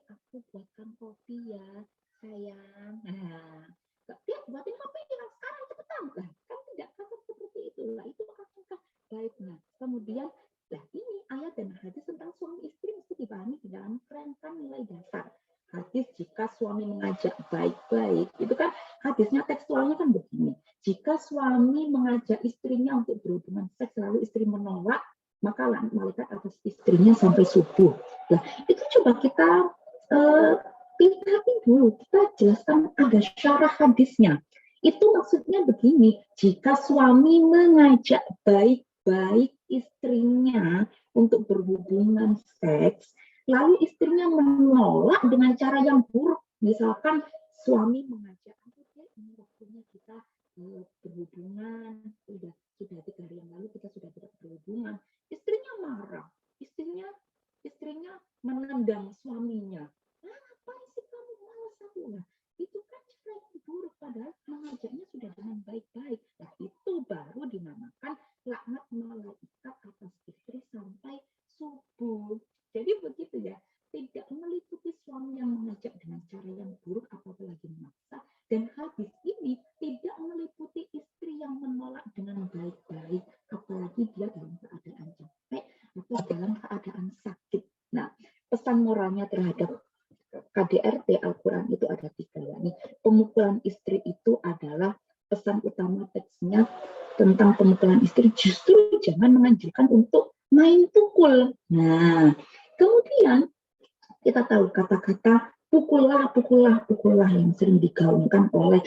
aku buatkan kopi ya, sayang. Nah, dia buatin kopi yang sekarang cepetan lah, kan tidak kasar seperti itu lah. Itu apakah baik? Nah, kemudian lah ini ayat dan hadis tentang suami istri mesti dipahami di dalam kerangka nilai dasar. Hadis jika suami mengajak baik-baik, itu kan hadisnya tekstualnya kan begini. Jika suami mengajak istrinya untuk berhubungan seks lalu istri menolak, maka malaikat atas istrinya sampai subuh. Nah, itu coba kita pintahin dulu, kita jelaskan ada syarah hadisnya. Itu maksudnya begini, jika suami mengajak baik-baik istrinya untuk berhubungan seks, lalu istrinya menolak dengan cara yang buruk, misalkan suami mengajak, ini waktunya kita berhubungan, sudah 3 hari yang lalu kita sudah tidak berhubungan, istrinya marah, istrinya menendang suaminya. Ngapain sih kamu malas aku? Nah, itu kan cara yang buruk, padahal mengajaknya sudah dengan baik-baik. Nah, itu baru dinamakan laknat malaikat atas istri sampai subuh. Jadi begitu ya, tidak meliputi suami yang mengajak dengan cara yang buruk apalagi memaksa, dan hadis ini tidak meliputi istri yang pukulannya terhadap KDRT Al-Quran itu ada 3, yakni pemukulan istri itu adalah pesan utama teksnya tentang pemukulan istri, justru jangan menganjurkan untuk main pukul. Nah, kemudian kita tahu kata-kata pukullah yang sering digaungkan oleh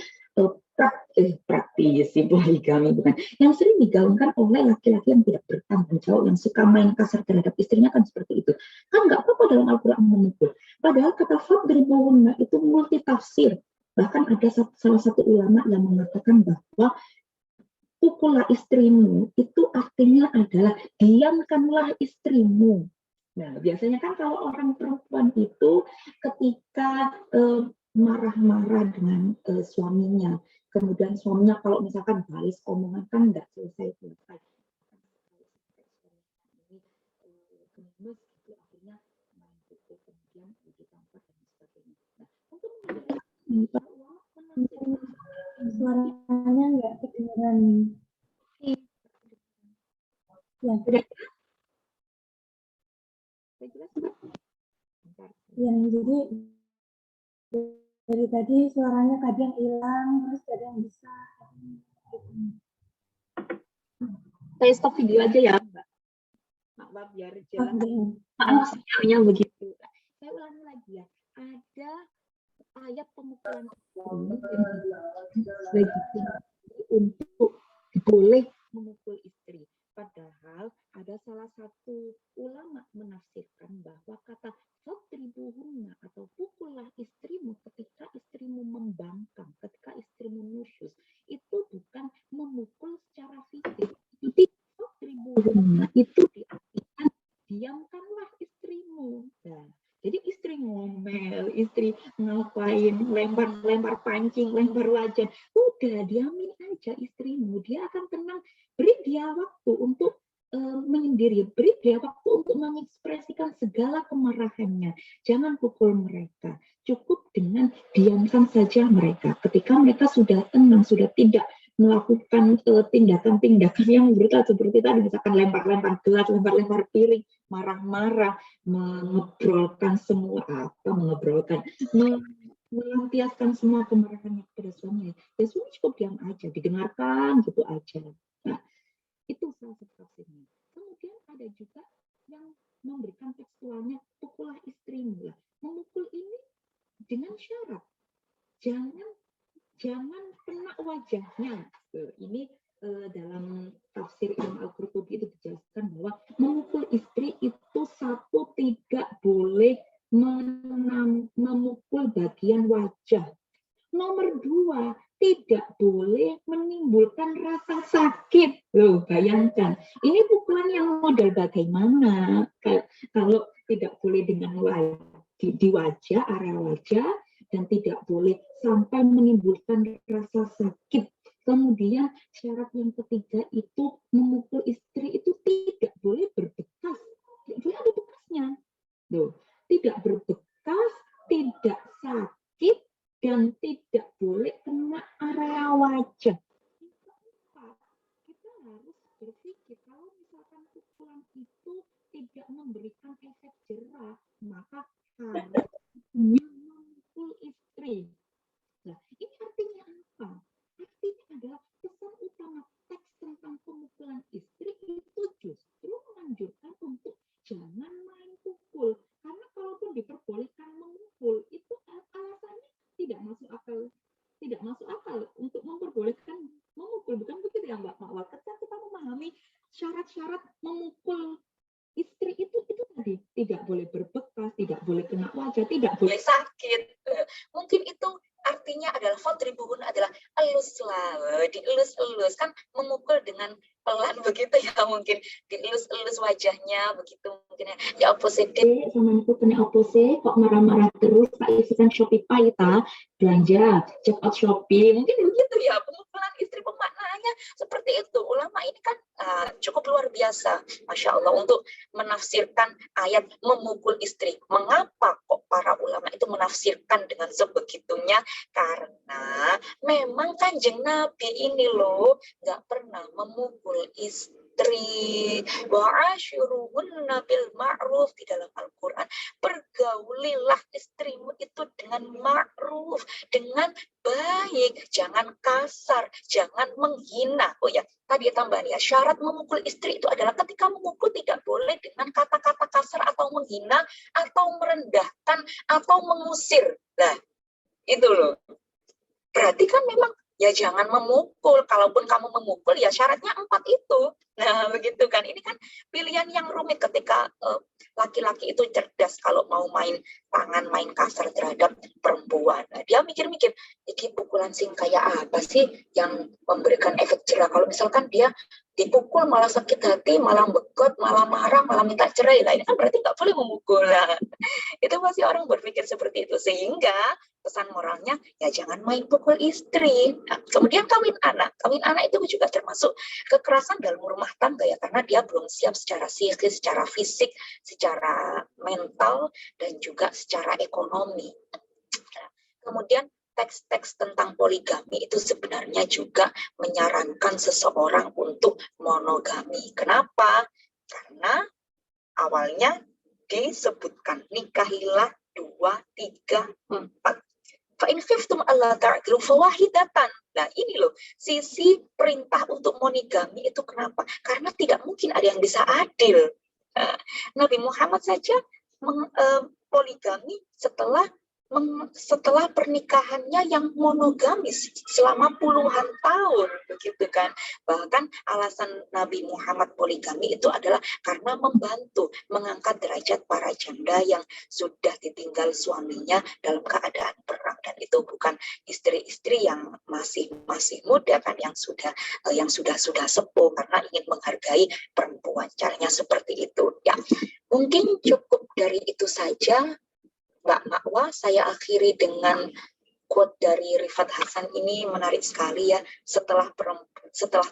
praktisi poligami, bukan, yang sering digaungkan oleh laki-laki yang tidak bertanggung jawab, yang suka main kasar terhadap istrinya, kan seperti itu. Kan nggak apa-apa dalam Al-Quran memukul. Padahal kata fadribuhunna itu multi tafsir. Bahkan ada salah satu ulama yang mengatakan bahwa pukullah istrimu itu artinya adalah diamkanlah istrimu. Nah, biasanya kan kalau orang perempuan itu ketika marah-marah dengan suaminya, kemudian suaminya kalau misalkan balas omongan kan nggak selesai-selesai. Gemes itu akhirnya main pukul, kemudian ditampar dan sebagainya. Nah, untuk Suaranya nggak kedengeran. Ya, yang jadi dari tadi suaranya kadang hilang, terus kadang bisa. Saya stop video aja ya, Mbak. Maaf, biar jalan. Sinyalnya begitu. Saya ulangi lagi ya. Ada ayat pemukulan untuk boleh memukul istri. Padahal ada salah satu ulama menafsirkan bahwa kata fadribuhunna atau pukullah istrimu ketika istrimu membangkang, ketika istrimu nusyus, itu bukan memukul secara fisik. Jadi fadribuhunna itu diartikan diamkanlah istrimu. Nah, jadi istri ngomel, istri ngapain, lempar pancing, lempar wajan, udah diamin aja istrimu, dia akan tenang. Beri dia waktu untuk menyendiri, beri dia waktu untuk mengekspresikan segala kemarahannya. Jangan pukul mereka, cukup dengan diamkan saja mereka. Ketika mereka sudah tenang, sudah tidak melakukan tindakan-tindakan yang brutal seperti tadi, misalkan lempar-lempar gelas, lempar-lempar piring, marah-marah, mengebrolkan semua melampiaskan semua kemarahannya kepada suaminya, ya suami cukup diam aja, didengarkan gitu aja. Nah, itu salah satu tafsirnya. Kemudian ada juga yang memberikan tekstualnya pukullah istrimu. Memukul ini dengan syarat jangan kena wajahnya. Ini dalam tafsir Imam Al-Qurtubi itu dijelaskan bahwa memukul istri itu satu, tidak boleh memukul bagian wajah. Nomor 2, tidak boleh menimbulkan rasa sakit. Loh, bayangkan. Ini pukulan yang model bagaimana? Kalau tidak boleh dengan di wajah, area wajah, dan tidak boleh sampai menimbulkan rasa sakit. Kemudian syarat yang ketiga itu memukul istri itu tidak boleh berbekas. Tidak boleh ada bekasnya. Loh, tidak berbekas, tidak sakit, dan tidak boleh kena area wajah. Kita harus berpikir kalau misalkan pukulan itu tidak memberikan efek jerah, maka harus memukul istri. Nah, ini artinya apa? Artinya adalah pesan utama teks tentang pemukulan istri itu justru menganjurkan untuk jangan main pukul. Karena kalaupun diperbolehkan memukul, itu alasannya tidak masuk akal untuk memperbolehkan memukul. Bukan begitu ya Mbak Mawar? Ketika kita memahami syarat-syarat memukul istri itu tadi, tidak boleh berbekas, tidak boleh kena wajah, tidak boleh sakit. Mungkin itu artinya adalah fadribuhun adalah elus lah, dielus-elus, kan memukul dengan pelan begitu ya, mungkin dielus-elus wajahnya begitu mungkin ya. Ya opposite sama aku kena opposite kok marah-marah terus, tak isikan Shopee ta belanja check out Shopee, mungkin begitu ya pemukulan istri. Pemaknanya seperti itu. Ulama ini kan cukup luar biasa, Masya Allah, untuk menafsirkan ayat memukul istri. Mengapa kok para ulama itu menafsirkan dengan sebegitunya? Karena memang Kanjeng Nabi ini loh nggak pernah memukul istri. istri, wa'ashiruhunna bil ma'ruf, di dalam Al-Quran, pergaulilah istrimu itu dengan ma'ruf, dengan baik, jangan kasar, jangan menghina. Oh ya, tadi tambahan ya, syarat memukul istri itu adalah ketika memukul tidak boleh dengan kata-kata kasar atau menghina, atau merendahkan, atau mengusir. Nah, itu loh. Berarti kan memang ya jangan memukul. Kalaupun kamu memukul ya syaratnya 4 itu. Nah, begitu kan. Ini kan pilihan yang rumit ketika laki-laki itu cerdas kalau mau main tangan, main kasar terhadap perempuan. Nah, dia mikir-mikir, ini pukulan sing kayak apa sih yang memberikan efek jerah? Kalau misalkan dia dipukul malah sakit hati, malah bekot, malah marah, malah minta cerai. Nah, ini kan berarti nggak boleh memukul. Nah, itu pasti orang berpikir seperti itu. Sehingga pesan moralnya ya jangan main pukul istri. Nah, kemudian kawin anak itu juga termasuk kekerasan dalam rumah tangga ya, karena dia belum siap secara psikis, secara fisik, secara mental, dan juga secara ekonomi. Nah, kemudian teks-teks tentang poligami itu sebenarnya juga menyarankan seseorang untuk monogami. Kenapa? Karena awalnya disebutkan nikahilah 2, 3, 4. Fa'in khiftum alla ta'dilu fawahidatan. Nah, ini loh sisi perintah untuk monogami itu kenapa? Karena tidak mungkin ada yang bisa adil. Nah, Nabi Muhammad saja poligami setelah pernikahannya yang monogamis selama puluhan tahun, begitu kan. Bahkan alasan Nabi Muhammad poligami itu adalah karena membantu mengangkat derajat para janda yang sudah ditinggal suaminya dalam keadaan perang, dan itu bukan istri-istri yang masih muda kan, yang sudah sepuh, karena ingin menghargai perempuan. Caranya seperti itu ya. Mungkin cukup dari itu saja Mbak Makwa. Saya akhiri dengan quote dari Rifat Hasan, ini menarik sekali ya. Setelah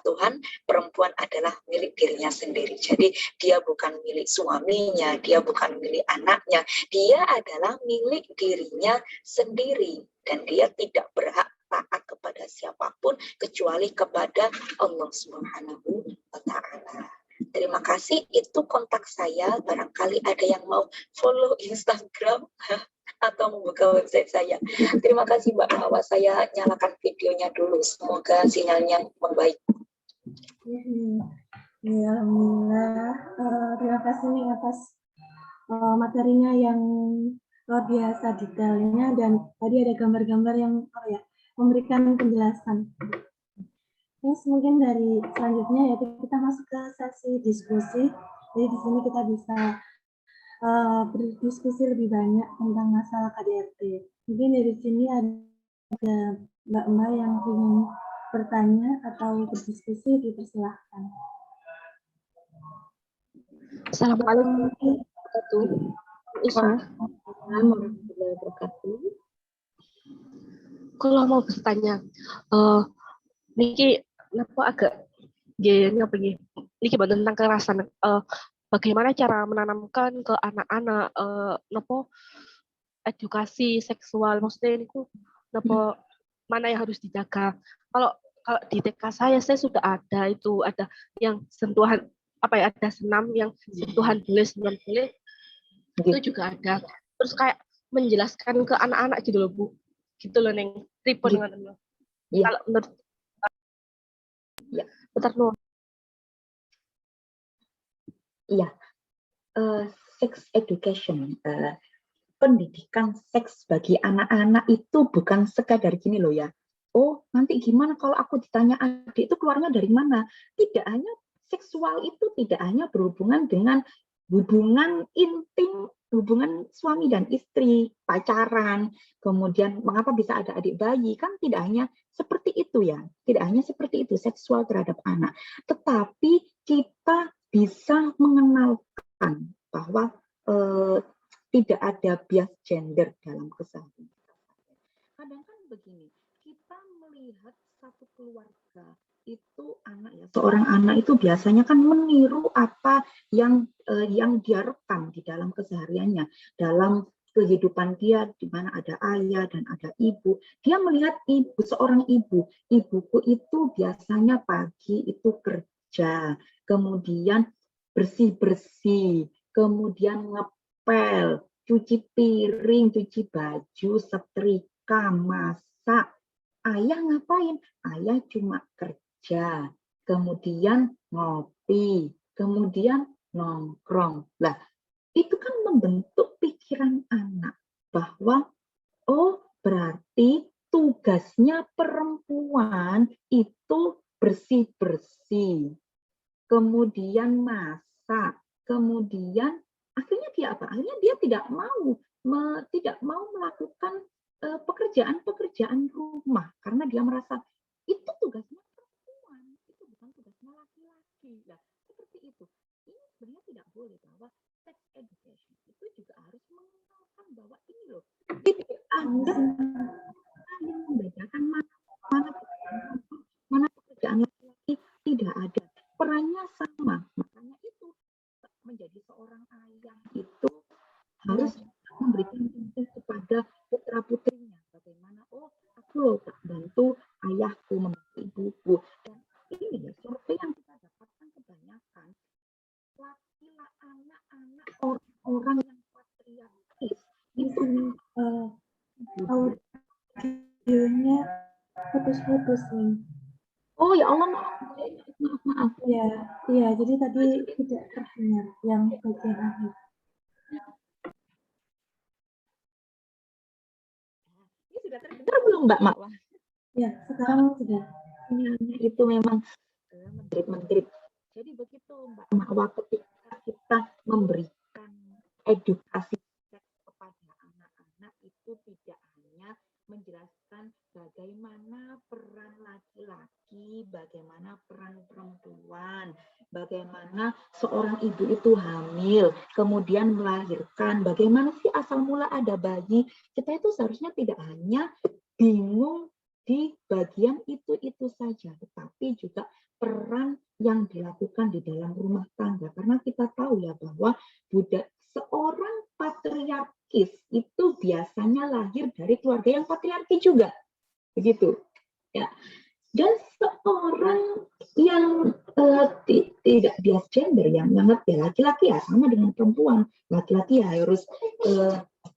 Tuhan, perempuan adalah milik dirinya sendiri. Jadi dia bukan milik suaminya, dia bukan milik anaknya, dia adalah milik dirinya sendiri. Dan dia tidak berhak taat kepada siapapun kecuali kepada Allah Subhanahu wa Ta'ala. Terima kasih, itu kontak saya. Barangkali ada yang mau follow Instagram atau membuka website saya. Terima kasih Mbak Mawa, saya nyalakan videonya dulu. Semoga sinyalnya membaik. Ya, alhamdulillah. Terima kasih nih atas materinya yang luar biasa detailnya, dan tadi ada gambar-gambar yang memberikan penjelasan. Terus mungkin dari selanjutnya yaitu kita masuk ke sesi diskusi. Jadi di sini kita bisa berdiskusi lebih banyak tentang masalah KDRT. Mungkin dari sini ada Mbak-mbak yang ingin bertanya atau berdiskusi, dipersilahkan. Assalamualaikum warahmatullahi wabarakatuh. Kalau mau bertanya, niki napa agak niki tentang kekerasan. Bagaimana cara menanamkan ke anak-anak edukasi seksual, maksudnya niku napa mana yang harus dijaga. Kalau di TK saya sudah ada yang sentuhan ada senam yang sentuhan boleh, senam boleh, itu juga ada. Terus kayak menjelaskan ke anak-anak gitu loh Bu, gitu loh neng tripod dengan kalau menurut bentar loh. Iya, sex education, pendidikan seks bagi anak-anak itu bukan sekadar gini loh ya. Oh, nanti gimana kalau aku ditanya adik itu keluarnya dari mana? Tidak hanya seksual itu tidak hanya berhubungan dengan hubungan intim, hubungan suami dan istri, pacaran, kemudian mengapa bisa ada adik bayi, kan tidak hanya seperti itu ya. Tidak hanya seperti itu seksual terhadap anak, tetapi kita bisa mengenalkan bahwa tidak ada bias gender dalam keseharian. Kadang kan begini, kita melihat satu keluarga itu seorang anak itu biasanya kan meniru apa yang dia rekam di dalam kesehariannya, dalam kehidupan dia di mana ada ayah dan ada ibu. Dia melihat seorang ibuku itu biasanya pagi itu kerja kerja, kemudian bersih-bersih, kemudian ngepel, cuci piring, cuci baju, setrika, masak. Ayah ngapain? Ayah cuma kerja, kemudian ngopi, kemudian nongkrong. Lah, itu kan membentuk pikiran anak bahwa oh, berarti tugasnya perempuan itu bersih-bersih, kemudian masak, kemudian akhirnya dia apa? Akhirnya dia tidak mau melakukan pekerjaan-pekerjaan rumah karena dia merasa itu tugasnya perempuan, itu bukan tugasnya laki-laki. Nah, seperti itu. Ini sebenarnya tidak boleh bahwa sex education itu juga harus mengenalkan bahwa ini loh, ada yang membedakan mana pekerjaan laki-laki, tidak ada. Perannya sama. Makanya itu menjadi seorang ayah itu harus memberikan contoh kepada putra-putrinya. Bagaimana, oh aku loh tak bantu ayahku, membantu ibuku. Dan ini ya, survei yang kita dapatkan kebanyakan laki-laki, anak-anak, orang-orang yang patriarkis itu audionya putus-putus nih. oh ya Allah, maaf. Iya, jadi tadi tidak terdengar yang bagian akhir. Ini sudah terdengar belum Mbak Makwah? Ya, sekarang sudah. Itu memang menderit-menderit. Jadi begitu Mbak Makwah, ketika kita memberikan edukasi seks kepada anak-anak itu tidak hanya menjelaskan bagaimana peran laki-laki, bagaimana peran perempuan, bagaimana seorang ibu itu hamil, kemudian melahirkan, bagaimana sih asal mula ada bayi. Kita itu seharusnya tidak hanya bingung di bagian itu saja, tetapi juga peran yang dilakukan di dalam rumah tangga. Karena kita tahu ya bahwa seorang patriarkis itu biasanya lahir dari keluarga yang patriarki juga, begitu ya. Dan seorang yang tidak bias gender, yang menganggap ya laki-laki ya sama dengan perempuan, laki-laki ya harus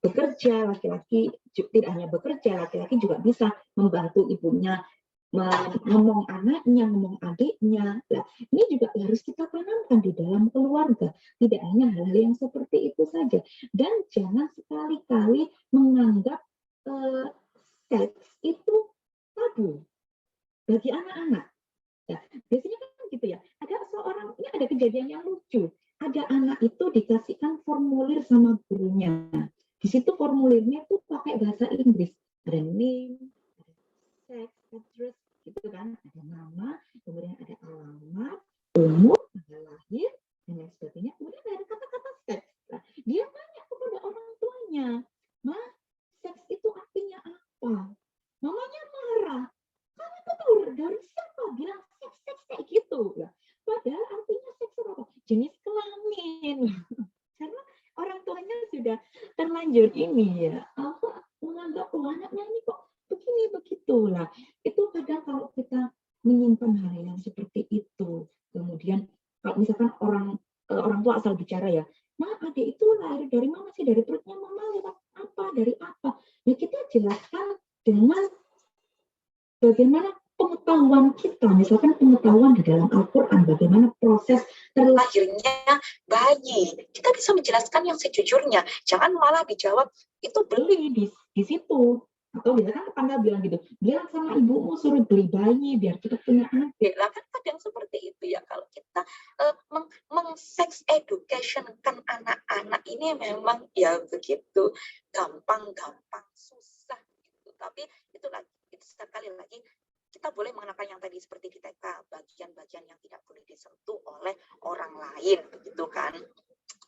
bekerja, laki-laki tidak hanya bekerja, laki-laki juga bisa membantu ibunya, ngomong anaknya, ngomong adiknya. Nah, ini juga harus kita tanamkan di dalam keluarga. Tidak hanya hal-hal yang seperti itu saja. Dan jangan sekali-kali menganggap seks itu tabu bagi anak-anak. Nah, biasanya kan gitu ya. Ini ada kejadian yang lucu. Ada anak itu dikasihkan formulir sama gurunya. Di situ formulirnya itu pakai bahasa Inggris. Ada name, sex, address, gitu kan, ada nama, kemudian ada alamat, umur, tanggal lahir, dan lain sebagainya. Kemudian ada kata-kata seks. Nah, dia tanya kepada orang tuanya, "Ma, seks itu artinya apa?" Mamanya marah. Kamu itu tahu dari siapa bilang seks kayak gitu? Ya, padahal artinya seks apa? Jenis kelamin. Karena orang tuanya sudah terlanjur ini ya, menganggap anaknya ini kok begini begitu. Lah, itu kadang kalau kita menyimpan hal yang seperti itu, kemudian kalau misalkan orang tua asal bicara ya, "Ma, adik itu lahir dari mana sih? Dari perutnya mama lewat apa? Dari apa?" Ya kita jelaskan dengan bagaimana pengetahuan kita, misalkan pengetahuan di dalam Al-Quran, bagaimana proses terlahirnya bayi. Kita bisa menjelaskan yang sejujurnya. Jangan malah dijawab, itu beli di situ. Atau biasanya tetangga bilang gitu, bilang sama ibumu suruh beli bayi biar kita punya anak. Lah kan kadang seperti itu ya, kalau kita meng-sex education-kan anak-anak ini memang ya begitu gampang-gampang susah gitu. Tapi itu sekali lagi kita boleh mengenakan yang tadi seperti di TK, bagian-bagian yang tidak boleh disentuh oleh orang lain, begitu kan?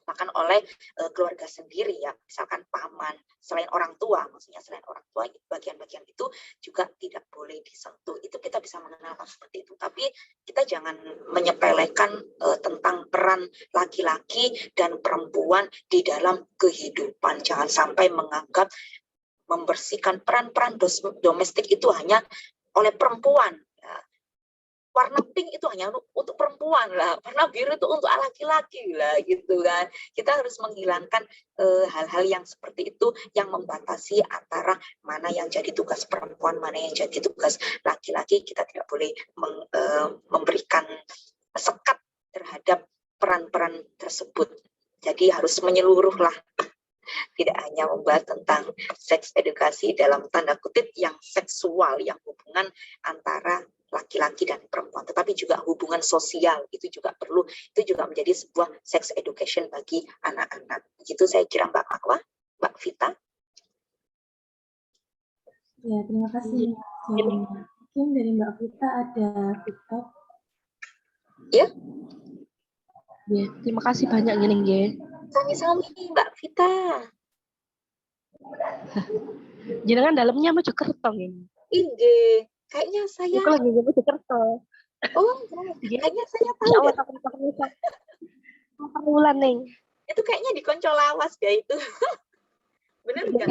Bahkan oleh keluarga sendiri ya, misalkan paman, selain orang tua, maksudnya selain orang tua, bagian-bagian itu juga tidak boleh disentuh. Itu kita bisa mengenalkan seperti itu. Tapi kita jangan menyepelekan tentang peran laki-laki dan perempuan di dalam kehidupan. Jangan sampai menganggap membersihkan peran-peran domestik itu hanya oleh perempuan. Ya. warna pink itu hanya untuk perempuan lah, warna biru itu untuk laki-laki lah gitu kan. Kita harus menghilangkan hal-hal yang seperti itu yang membatasi antara mana yang jadi tugas perempuan, mana yang jadi tugas laki-laki. Kita tidak boleh memberikan sekat terhadap peran-peran tersebut. Jadi harus menyeluruh lah. Tidak hanya membahas tentang seks edukasi dalam tanda kutip yang seksual, yang hubungan antara laki-laki dan perempuan, tetapi juga hubungan sosial itu juga perlu, itu juga menjadi sebuah sex education bagi anak-anak. Begitu saya kira Mbak Akwa, Mbak Vita. Ya, terima kasih. Mungkin dari Mbak Vita ada feedback. Ya. Ya, terima kasih banyak gini. Sami-sami Mbak Vita. Jenengan dalamnya Mojokerto ini. Inde, kayaknya saya. Itu lagi Mojokerto. Oh, kayaknya saya tahu. Ya Allah, perlulan nih. Itu kayaknya di Koncolawas ya itu. Bener kan?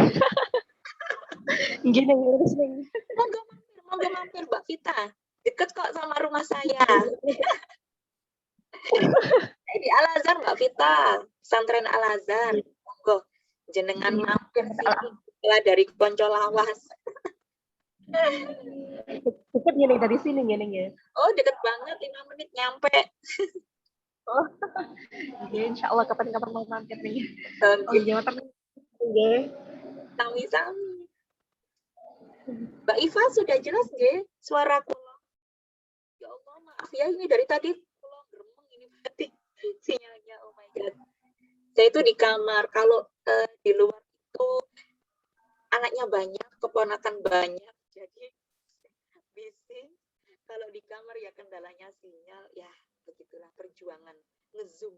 Gini lurus nih. Monggo mampir Mbak Vita. Deket kok sama rumah saya. Di Al-Azhar Mbak Vita, pesantren Al-Azhar. Monggo jenengan mampir setelah dari Koncolawas. Deket gini dari sini gini ya. Oh, deket banget, 5 menit nyampe. Oh, ya, insya Allah kapan-kapan mau mampir nih. Oh, iya, sami-sami. Mbak Iva sudah jelas nggih suaraku? Ya Allah, maaf ya ini dari tadi pulau gremeng ini berarti sinyalnya. Oh my god. Saya itu di kamar, kalau di luar itu anaknya banyak, keponakan banyak, jadi bising. Kalau di kamar ya kendalanya sinyal, ya begitulah perjuangan ngezoom.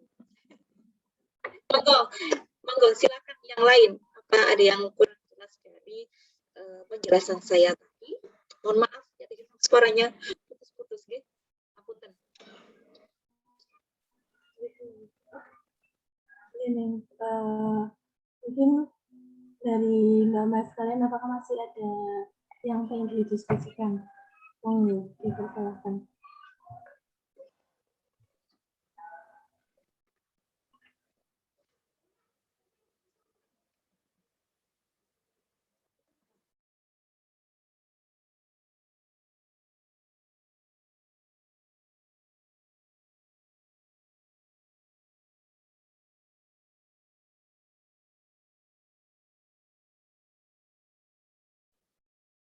Monggo silakan yang lain. Apa ada yang kurang jelas dari penjelasan saya tadi? Mohon maaf ya, suaranya putus-putus gitu. Apunten. Ini mungkin dari Mbak sekalian, apakah masih ada yang ingin didiskusikan? Monggo, dipersilakan.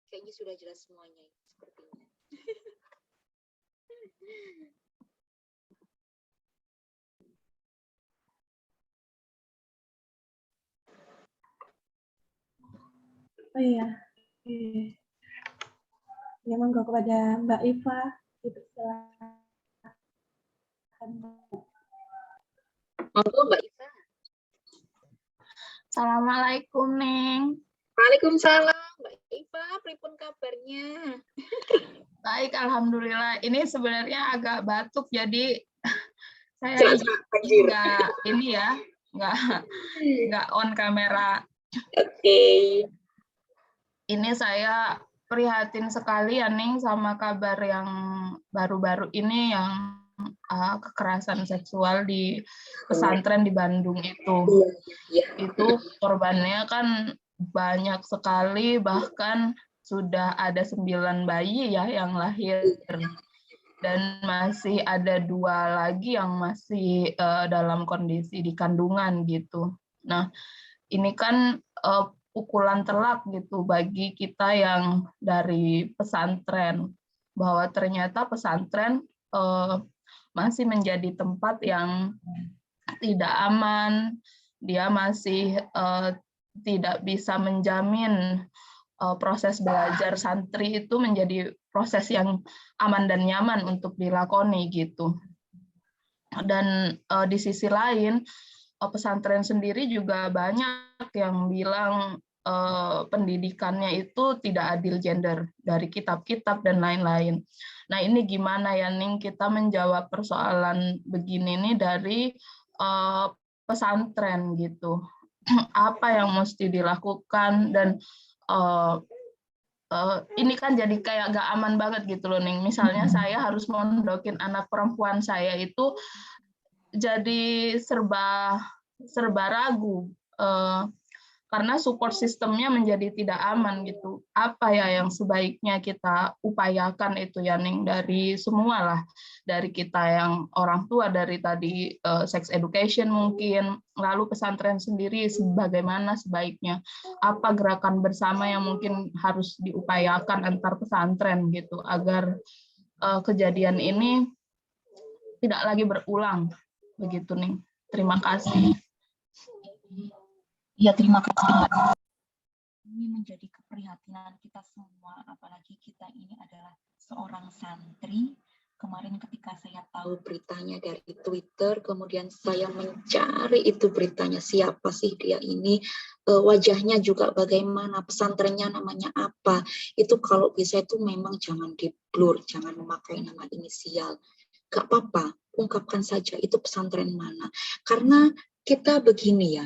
Kayaknya sudah jelas semuanya sepertinya. Oh iya. Ya, monggo kepada Mbak Iva. Monggo Mbak Iva. Assalamualaikum, Neng. Waalaikumsalam, Mbak Iva. Pripun kabarnya? Baik, alhamdulillah. Ini sebenarnya agak batuk, jadi saya nggak on kamera. Oke. Ini saya prihatin sekali ya, Neng, sama kabar yang baru-baru ini yang kekerasan seksual di pesantren di Bandung itu. Itu korbannya kan banyak sekali, bahkan sudah ada 9 bayi ya yang lahir, dan masih ada 2 lagi yang masih dalam kondisi di kandungan gitu. Nah, ini kan pukulan telak gitu bagi kita yang dari pesantren, bahwa ternyata pesantren masih menjadi tempat yang tidak aman, dia masih tidak bisa menjamin proses belajar santri itu menjadi proses yang aman dan nyaman untuk dilakoni gitu. Dan di sisi lain, pesantren sendiri juga banyak yang bilang pendidikannya itu tidak adil gender dari kitab-kitab dan lain-lain. Nah, ini gimana ya, Ning, kita menjawab persoalan begini nih dari pesantren gitu. Apa yang mesti dilakukan dan ini kan jadi kayak gak aman banget gitu loh, Ning. Misalnya saya harus mondokin anak perempuan saya itu jadi serba ragu, karena support sistemnya menjadi tidak aman gitu. Apa ya yang sebaiknya kita upayakan itu ya, Ning, dari semua lah, dari kita yang orang tua, dari tadi sex education mungkin, lalu pesantren sendiri bagaimana sebaiknya, apa gerakan bersama yang mungkin harus diupayakan antar pesantren gitu, agar kejadian ini tidak lagi berulang, begitu, Ning. Terima kasih. Ya, terima kasih. Ini menjadi keprihatinan kita semua, apalagi kita ini adalah seorang santri. Kemarin ketika saya tahu beritanya dari Twitter, kemudian saya mencari itu beritanya, siapa sih dia ini, wajahnya juga bagaimana, pesantrennya namanya apa. Itu kalau bisa itu memang jangan di-blur, jangan memakai nama inisial. Gak apa-apa, ungkapkan saja itu pesantren mana. Karena kita begini ya,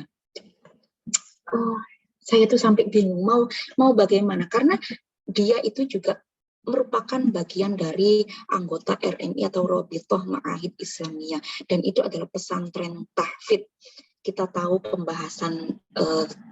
saya tuh sampai bingung mau bagaimana, karena dia itu juga merupakan bagian dari anggota RMI atau Robitoh Ma'ahid Islamiyah, dan itu adalah pesantren tahfidz. Kita tahu pembahasan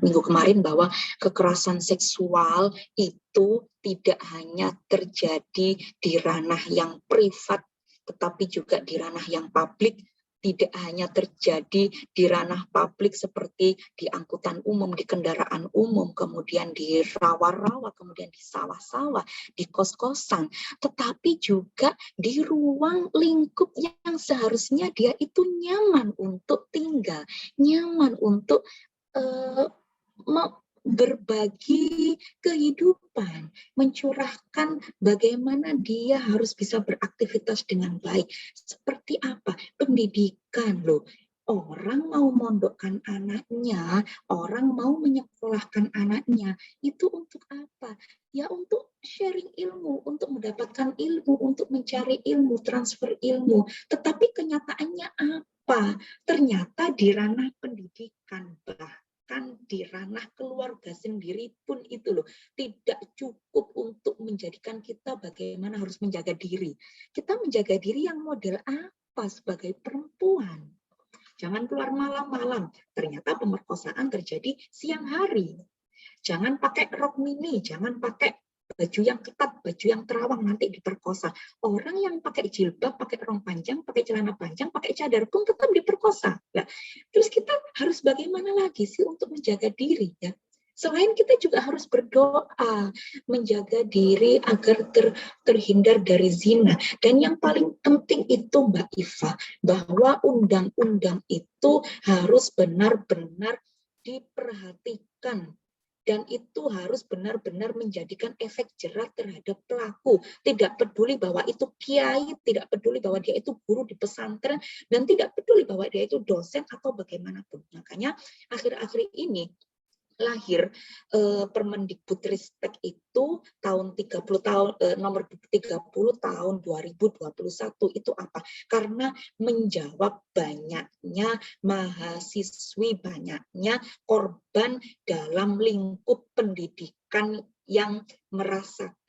minggu kemarin bahwa kekerasan seksual itu tidak hanya terjadi di ranah yang privat, tetapi juga di ranah yang publik. Tidak hanya terjadi di ranah publik seperti di angkutan umum, di kendaraan umum, kemudian di rawa-rawa, kemudian di sawah-sawah, di kos-kosan, tetapi juga di ruang lingkup yang seharusnya dia itu nyaman untuk tinggal, nyaman untuk berbagi kehidupan, mencurahkan bagaimana dia harus bisa beraktivitas dengan baik. Seperti apa? Pendidikan loh. Orang mau mondokkan anaknya, orang mau menyekolahkan anaknya, itu untuk apa? Ya untuk sharing ilmu, untuk mendapatkan ilmu, untuk mencari ilmu, transfer ilmu. Tetapi kenyataannya apa? Ternyata di ranah pendidikan, bahkan di ranah keluarga sendiri pun itu loh, tidak cukup untuk menjadikan kita bagaimana harus menjaga diri. Kita menjaga diri yang model apa sebagai perempuan? Jangan keluar malam-malam, ternyata pemerkosaan terjadi siang hari. Jangan pakai rok mini, jangan pakai baju yang ketat, baju yang terawang, nanti diperkosa. Orang yang pakai jilbab, pakai rok panjang, pakai celana panjang, pakai cadar pun tetap diperkosa. Nah, terus kita harus bagaimana lagi sih untuk menjaga diri ya? Selain kita juga harus berdoa, menjaga diri agar terhindar dari zina. Dan yang paling penting itu Mbak Iva, bahwa undang-undang itu harus benar-benar diperhatikan. Dan itu harus benar-benar menjadikan efek jerat terhadap pelaku. Tidak peduli bahwa itu kiai, tidak peduli bahwa dia itu guru di pesantren, dan tidak peduli bahwa dia itu dosen atau bagaimanapun. Makanya akhir-akhir ini lahir Permendikbudristek itu tahun 30 tahun nomor 30 tahun 2021 itu apa? Karena menjawab banyaknya mahasiswi, banyaknya korban dalam lingkup pendidikan yang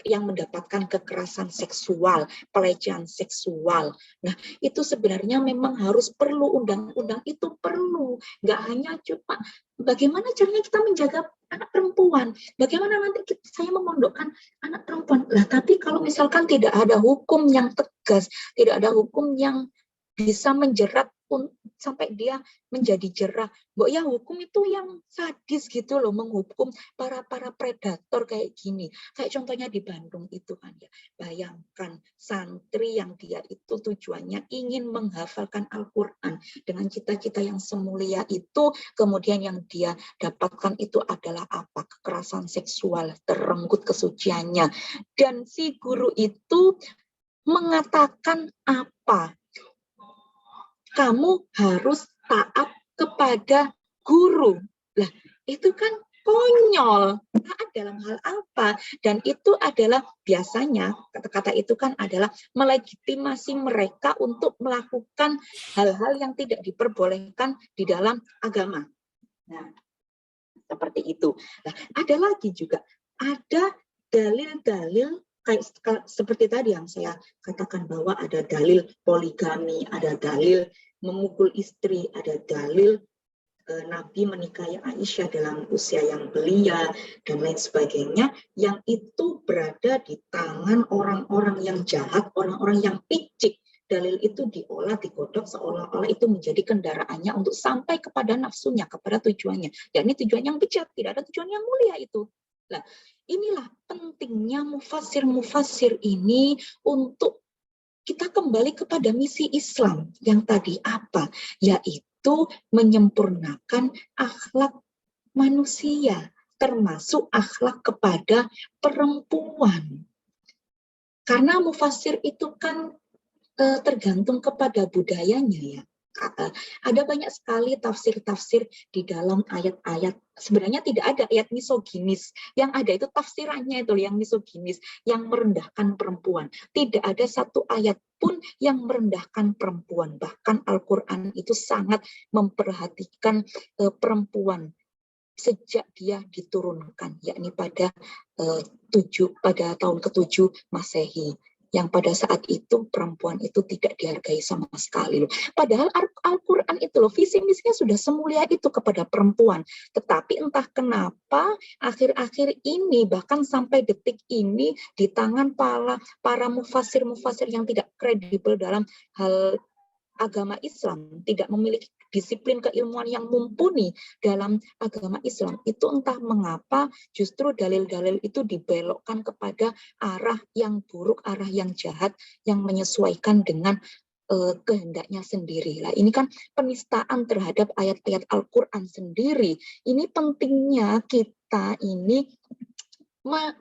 mendapatkan kekerasan seksual, pelecehan seksual. Nah, itu sebenarnya memang harus perlu, undang-undang itu perlu. Nggak hanya cuma bagaimana caranya kita menjaga anak perempuan, bagaimana nanti saya memondokkan anak perempuan. Lah, tapi kalau misalkan tidak ada hukum yang tegas, tidak ada hukum yang bisa menjerat sampai dia menjadi jerah. Mbok ya hukum itu yang sadis gitu loh, menghukum para predator kayak gini. Kayak contohnya di Bandung itu kan ya. Bayangkan santri yang dia itu tujuannya ingin menghafalkan Al-Qur'an dengan cita-cita yang semulia itu, kemudian yang dia dapatkan itu adalah apa? Kekerasan seksual, terenggut kesuciannya. Dan si guru itu mengatakan apa? Kamu harus taat kepada guru. Lah, itu kan konyol. Taat dalam hal apa? Dan itu adalah biasanya, kata-kata itu kan adalah melegitimasi mereka untuk melakukan hal-hal yang tidak diperbolehkan di dalam agama. Nah, seperti itu. Nah, ada lagi juga, ada dalil-dalil kayak seperti tadi yang saya katakan bahwa ada dalil poligami, ada dalil memukul istri, ada dalil Nabi menikahi Aisyah dalam usia yang belia dan lain sebagainya, yang itu berada di tangan orang-orang yang jahat, orang-orang yang picik. Dalil itu diolah, digodok seolah-olah itu menjadi kendaraannya untuk sampai kepada nafsunya, kepada tujuannya. Yakni tujuan yang bejat, tidak ada tujuan yang mulia itu. Nah, inilah pentingnya mufasir-mufasir ini untuk kita kembali kepada misi Islam yang tadi apa? Yaitu menyempurnakan akhlak manusia, termasuk akhlak kepada perempuan. Karena mufasir itu kan tergantung kepada budayanya ya. Ada banyak sekali tafsir-tafsir di dalam ayat-ayat. Sebenarnya tidak ada ayat misoginis. Yang ada itu tafsirannya itu yang misoginis, yang merendahkan perempuan. Tidak ada satu ayat pun yang merendahkan perempuan. Bahkan Al-Quran itu sangat memperhatikan perempuan sejak dia diturunkan, yakni pada tahun ke-7 Masehi. Yang pada saat itu perempuan itu tidak dihargai sama sekali loh. Padahal Al-Quran itu loh, visi misinya sudah semulia itu kepada perempuan. Tetapi entah kenapa akhir-akhir ini bahkan sampai detik ini di tangan para mufasir-mufasir yang tidak kredibel dalam hal agama Islam, tidak memiliki disiplin keilmuan yang mumpuni dalam agama Islam, itu entah mengapa justru dalil-dalil itu dibelokkan kepada arah yang buruk, arah yang jahat, yang menyesuaikan dengan kehendaknya sendiri. Lah, ini kan penistaan terhadap ayat-ayat Al-Quran sendiri. Ini pentingnya kita ini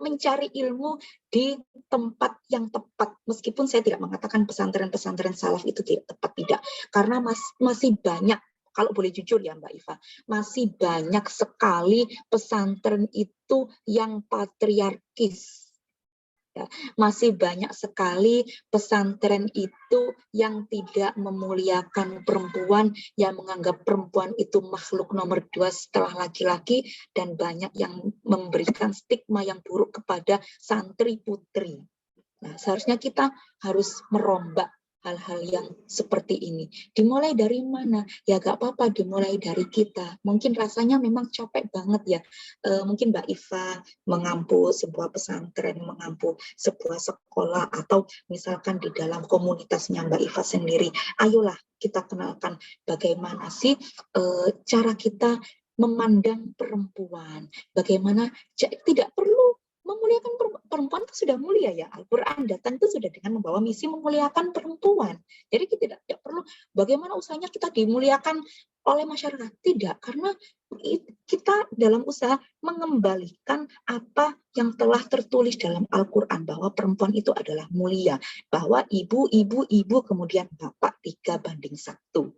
mencari ilmu di tempat yang tepat. Meskipun saya tidak mengatakan pesantren-pesantren salaf itu tidak tepat, tidak. Karena masih banyak, kalau boleh jujur ya Mbak Iva, masih banyak sekali pesantren itu yang patriarkis. Ya, masih banyak sekali pesantren itu yang tidak memuliakan perempuan, yang menganggap perempuan itu makhluk nomor 2 setelah laki-laki, dan banyak yang memberikan stigma yang buruk kepada santri putri. Nah, seharusnya kita harus merombak hal-hal yang seperti ini. Dimulai dari mana? Ya gak apa-apa dimulai dari kita. Mungkin rasanya memang capek banget ya. Mungkin Mbak Iva mengampu sebuah pesantren, mengampu sebuah sekolah, atau misalkan di dalam komunitasnya Mbak Iva sendiri. Ayolah kita kenalkan bagaimana sih cara kita memandang perempuan. Bagaimana tidak perlu memuliakan perempuan itu sudah mulia ya. Al-Quran datang itu sudah dengan membawa misi memuliakan perempuan. Jadi kita tidak perlu bagaimana usahanya kita dimuliakan oleh masyarakat. Tidak, karena kita dalam usaha mengembalikan apa yang telah tertulis dalam Al-Quran, bahwa perempuan itu adalah mulia, bahwa ibu, kemudian bapak 3:1.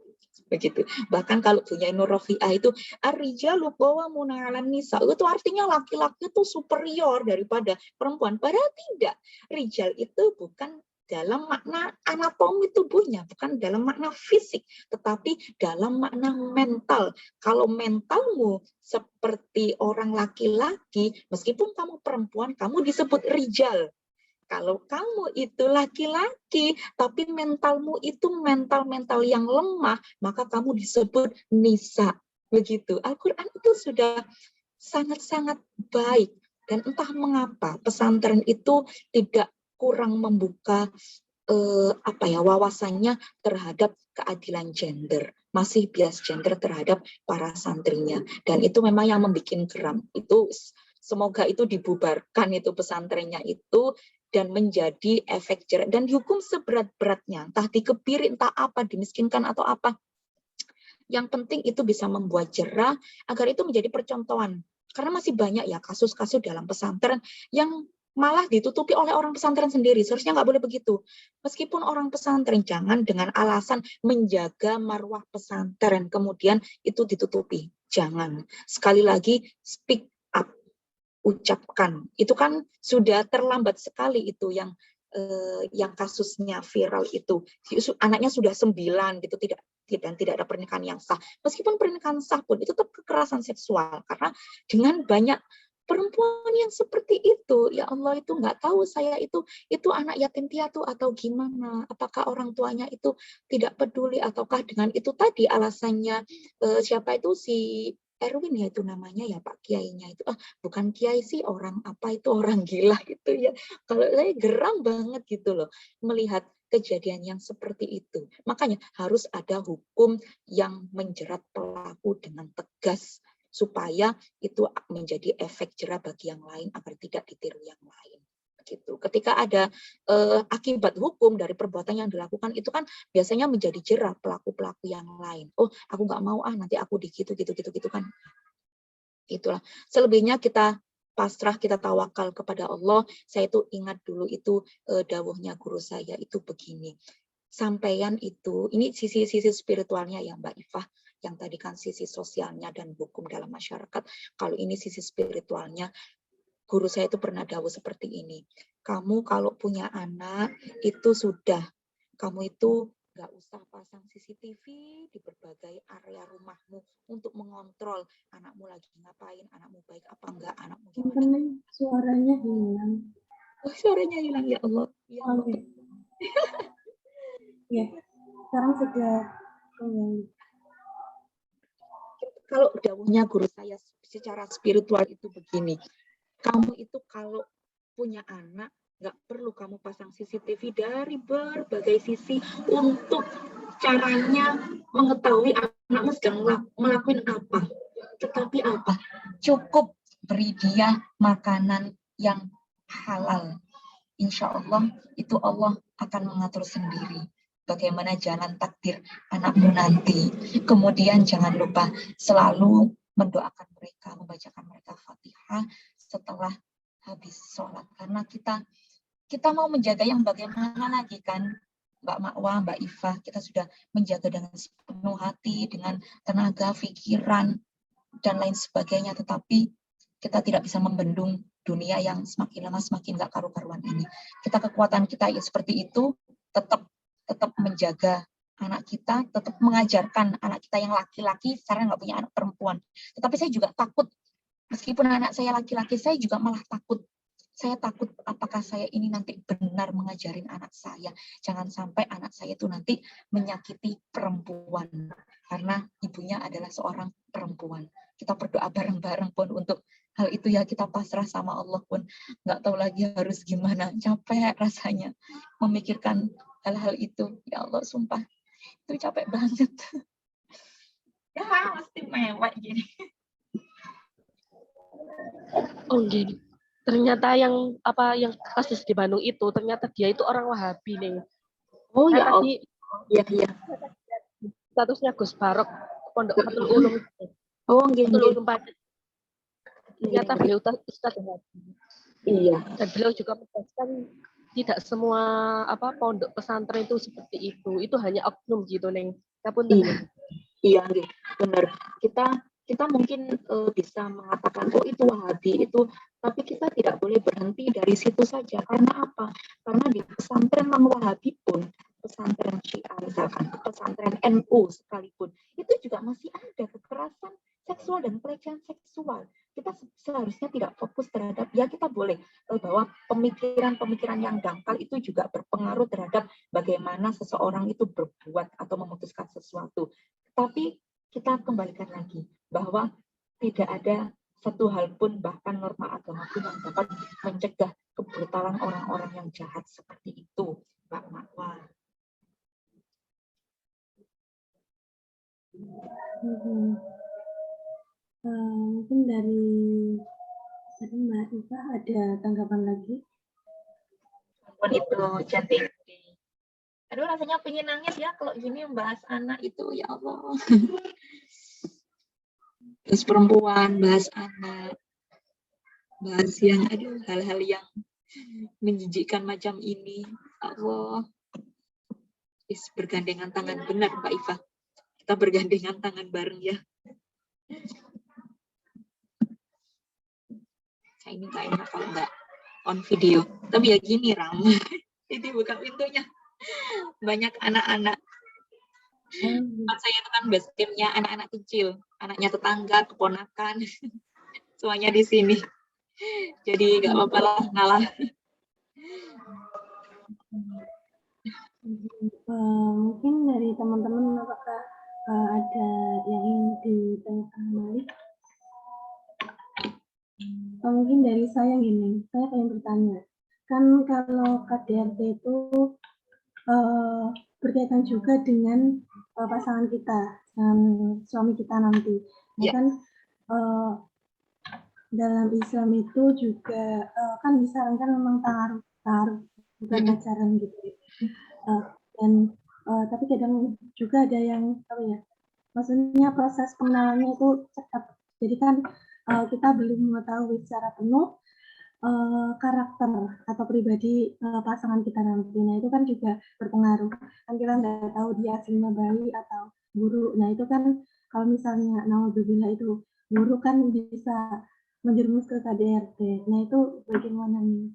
Begitu. Bahkan kalau punya Nur Rafi'ah itu ar-rijalu qawwamuna 'alan nisa, itu artinya laki-laki itu superior daripada perempuan. Padahal tidak. Rijal itu bukan dalam makna anatomi tubuhnya, bukan dalam makna fisik, tetapi dalam makna mental. Kalau mentalmu seperti orang laki-laki, meskipun kamu perempuan, kamu disebut rijal. Kalau kamu itu laki-laki, tapi mentalmu itu mental-mental yang lemah, maka kamu disebut nisa. Begitu. Al-Quran itu sudah sangat-sangat baik. Dan entah mengapa pesantren itu tidak kurang membuka wawasannya terhadap keadilan gender. Masih bias gender terhadap para santrinya. Dan itu memang yang membuat geram. Itu semoga itu dibubarkan itu pesantrennya itu, dan menjadi efek jerah dan dihukum seberat-beratnya, entah dikebiri, entah apa, dimiskinkan atau apa. Yang penting itu bisa membuat jerah agar itu menjadi percontohan. Karena masih banyak ya kasus-kasus dalam pesantren yang malah ditutupi oleh orang pesantren sendiri. Seharusnya nggak boleh begitu. Meskipun orang pesantren, jangan dengan alasan menjaga marwah pesantren kemudian itu ditutupi. Jangan. Sekali lagi, speak up. Ucapkan, itu kan sudah terlambat sekali itu yang kasusnya viral itu, anaknya sudah 9 gitu, tidak ada pernikahan yang sah. Meskipun pernikahan sah pun itu tetap kekerasan seksual, karena dengan banyak perempuan yang seperti itu, ya Allah, itu nggak tahu saya itu anak yatim piatu atau gimana, apakah orang tuanya itu tidak peduli, ataukah dengan itu tadi alasannya siapa itu si Erwin ya itu namanya ya Pak Kiainya itu, bukan Kiai sih, orang apa itu, orang gila gitu ya. Kalau saya geram banget gitu loh melihat kejadian yang seperti itu. Makanya harus ada hukum yang menjerat pelaku dengan tegas supaya itu menjadi efek jera bagi yang lain agar tidak ditiru yang lain. Gitu. Ketika ada akibat hukum dari perbuatan yang dilakukan itu kan biasanya menjadi jera pelaku-pelaku yang lain. Oh, aku nggak mau nanti aku gitu kan. Itulah. Selebihnya kita pasrah, kita tawakal kepada Allah. Saya itu ingat dulu itu dawuhnya guru saya itu begini. Sampaian itu, ini sisi-sisi spiritualnya ya Mbak Ifah, yang tadi kan sisi sosialnya dan hukum dalam masyarakat. Kalau ini sisi spiritualnya, guru saya itu pernah dawuh seperti ini. Kamu kalau punya anak, itu sudah, kamu itu nggak usah pasang CCTV di berbagai area rumahmu untuk mengontrol anakmu lagi ngapain, anakmu baik apa enggak, anakmu gimana. Suaranya hilang. Oh, suaranya hilang, ya Allah. Ya Allah. Oke. Ya, sekarang sudah kalau dawuhnya guru saya secara spiritual itu begini, kamu itu kalau punya anak nggak perlu kamu pasang CCTV dari berbagai sisi untuk caranya mengetahui anakmu sedang melakukan apa. Tetapi apa? Cukup beri dia makanan yang halal. Insya Allah itu Allah akan mengatur sendiri bagaimana jalan takdir anakmu nanti. Kemudian jangan lupa selalu mendoakan mereka, membacakan mereka Fatihah setelah habis sholat. Karena kita mau menjaga yang bagaimana lagi kan, Mbak Makwa, Mbak Ifah, kita sudah menjaga dengan sepenuh hati, dengan tenaga, pikiran, dan lain sebagainya. Tetapi kita tidak bisa membendung dunia yang semakin lama semakin nggak karu-karuan ini. Kekuatan kita ya seperti itu, tetap menjaga anak kita, tetap mengajarkan anak kita yang laki-laki, sekarang nggak punya anak perempuan. Tetapi saya juga takut, meskipun anak saya laki-laki, saya juga malah takut. Saya takut apakah saya ini nanti benar mengajarin anak saya. Jangan sampai anak saya itu nanti menyakiti perempuan. Karena ibunya adalah seorang perempuan. Kita berdoa bareng-bareng pun untuk hal itu ya, kita pasrah sama Allah pun. Nggak tahu lagi harus gimana. Capek rasanya memikirkan hal-hal itu. Ya Allah, sumpah. Itu capek banget. Ya, mesti mewek gini. Oh gini. Ternyata yang kasus di Bandung itu ternyata dia itu orang Wahabi nih. Oh ya Allah. Iya. Statusnya Gus Barok Pondok Fatul Ulum. Oh nggih. Ternyata beliau Ustaz Wahabi. Iya. Dan beliau juga menjelaskan tidak semua pondok pesantren itu seperti itu. Itu hanya oknum gitu, Neng. Iya, benar. Kita mungkin bisa mengatakan oh itu Wahabi itu, tapi kita tidak boleh berhenti dari situ saja. Karena apa? Karena di pesantren non-Wahabi pun, pesantren Syiah misalkan, pesantren NU sekalipun, itu juga masih ada kekerasan seksual dan pelecehan seksual. Kita seharusnya tidak fokus terhadap, ya kita boleh bahwa pemikiran-pemikiran yang dangkal itu juga berpengaruh terhadap bagaimana seseorang itu berbuat atau memutuskan sesuatu. Tapi kita kembalikan lagi bahwa tidak ada satu hal pun, bahkan norma agama pun yang dapat mencegah kebrutalan orang-orang yang jahat seperti itu, Mbak Makwa. Mungkin dari Mbak Ifah ada tanggapan lagi? Itu cantik. Aduh, rasanya pengen nangis ya kalau gini membahas anak itu, ya Allah. Terus perempuan, bahas anak, bahas yang hal-hal yang menjijikkan macam ini. Allah, bergandengan tangan, benar Mbak Ifah. Kita bergandengan tangan bareng ya. Saya ini nggak enak kalau nggak on video. Tapi ya gini, Ram. Ini buka pintunya. Banyak anak-anak. Saya itu kan basketnya anak-anak kecil. Anaknya tetangga, keponakan. Semuanya di sini. Jadi nggak apa-apa lah ngalah. Mungkin dari teman-teman apakah ada yang ingin ditanyakan kembali? Mungkin dari saya gini, saya ingin bertanya, kan kalau KDRT itu berkaitan juga dengan pasangan kita, suami kita nanti. Ya kan dalam Islam itu juga kan disarankan memang taruh bukan pacaran gitu. Dan tapi kadang juga ada yang apa ya? Maksudnya proses pengenalannya itu cepat. Jadi kan kita belum mengetahui secara penuh karakter atau pribadi pasangan kita nanti. Nah itu kan juga berpengaruh. Kan kita nggak tahu dia aslinya baik atau buruk. Nah itu kan kalau misalnya naudzubillah itu buruk kan bisa menjerumus ke KDRT. Nah itu bagaimana nih?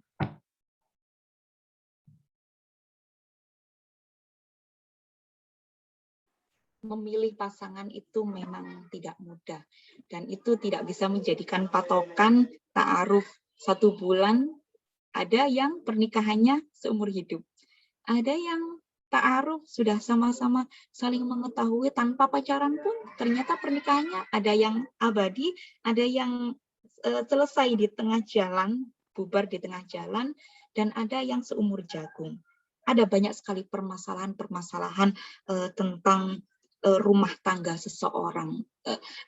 Memilih pasangan itu memang tidak mudah, dan itu tidak bisa menjadikan patokan ta'aruf 1 bulan. Ada yang pernikahannya seumur hidup, ada yang ta'aruf sudah sama-sama saling mengetahui tanpa pacaran pun ternyata pernikahannya ada yang abadi, ada yang selesai di tengah jalan, bubar di tengah jalan, dan ada yang seumur jagung. Ada banyak sekali permasalahan-permasalahan tentang rumah tangga seseorang.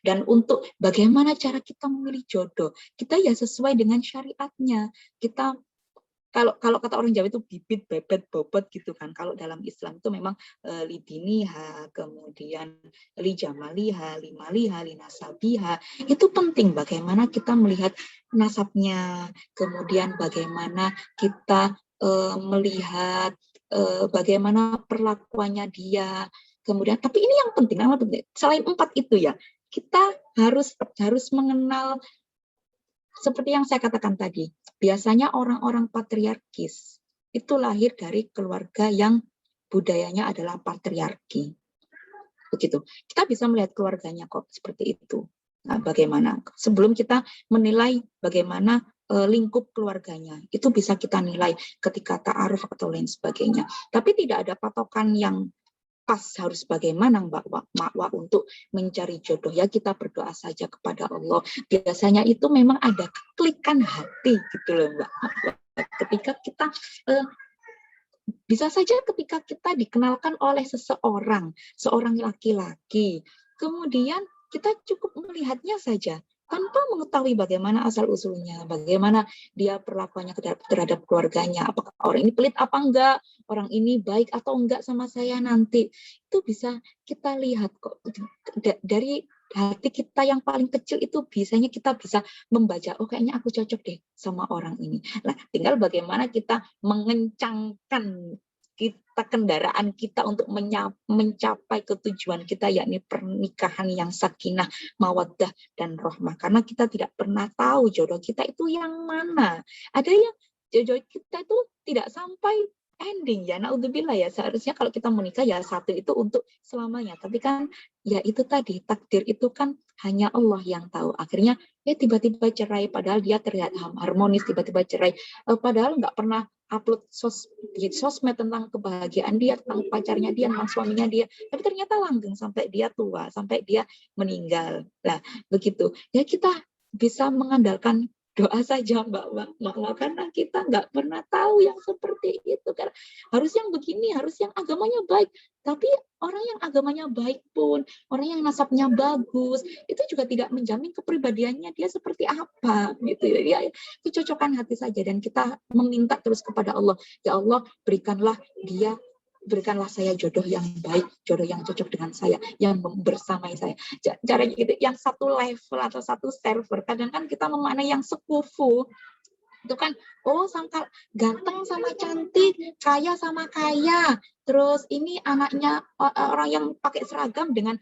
Dan untuk bagaimana cara kita memilih jodoh, kita ya sesuai dengan syariatnya. Kita kalau kata orang Jawa itu bibit, bebet, bobot gitu kan. Kalau dalam Islam itu memang lidiniha, kemudian lijamaliha, limaliha, linasabiha. Itu penting bagaimana kita melihat nasabnya, kemudian bagaimana kita melihat bagaimana perlakuannya dia. Kemudian, tapi ini yang penting, selain 4 itu ya, kita harus mengenal. Seperti yang saya katakan tadi, biasanya orang-orang patriarkis itu lahir dari keluarga yang budayanya adalah patriarki. Begitu. Kita bisa melihat keluarganya kok seperti itu. Nah, bagaimana? Sebelum kita menilai bagaimana lingkup keluarganya, itu bisa kita nilai ketika ta'aruf atau lain sebagainya. Tapi tidak ada patokan yang pas harus bagaimana Mbak Makwa untuk mencari jodoh. Ya kita berdoa saja kepada Allah. Biasanya itu memang ada keklikan hati gitu loh Mbak Makwa. Ketika kita bisa saja ketika kita dikenalkan oleh seorang laki-laki, kemudian kita cukup melihatnya saja tanpa mengetahui bagaimana asal-usulnya, bagaimana dia perlakuannya terhadap keluarganya, apakah orang ini pelit apa enggak, orang ini baik atau enggak sama saya nanti. Itu bisa kita lihat kok dari hati kita yang paling kecil itu biasanya kita bisa membaca, oh kayaknya aku cocok deh sama orang ini. Nah, tinggal bagaimana kita mengencangkan kendaraan kita untuk mencapai ketujuan kita, yakni pernikahan yang sakinah, mawaddah, dan rahmah. Karena kita tidak pernah tahu jodoh kita itu yang mana. Ada yang jodoh kita itu tidak sampai ending ya, naudzubillah ya. Seharusnya kalau kita menikah ya satu itu untuk selamanya. Tapi kan ya itu tadi, takdir itu kan hanya Allah yang tahu. Akhirnya ya tiba-tiba cerai, padahal dia terlihat harmonis, tiba-tiba cerai. Padahal nggak pernah upload di sosmed tentang kebahagiaan dia, tentang pacarnya dia, tentang suaminya dia. Tapi ternyata langgeng sampai dia tua, sampai dia meninggal. Nah, begitu. Ya kita bisa mengandalkan doa saja Mbak, karena kita nggak pernah tahu yang seperti itu. Karena harus yang begini, harus yang agamanya baik. Tapi orang yang agamanya baik pun, orang yang nasabnya bagus, itu juga tidak menjamin kepribadiannya dia seperti apa. Gitu ya. Kecocokan hati saja, dan kita meminta terus kepada Allah. Ya Allah, berikanlah saya jodoh yang baik, jodoh yang cocok dengan saya, yang bersamai saya. Caranya gitu, yang satu level atau satu server. Kadang kan kita memaknai yang sekufu. Itu kan, oh sangkal ganteng sama cantik, kaya sama kaya. Terus ini anaknya orang yang pakai seragam dengan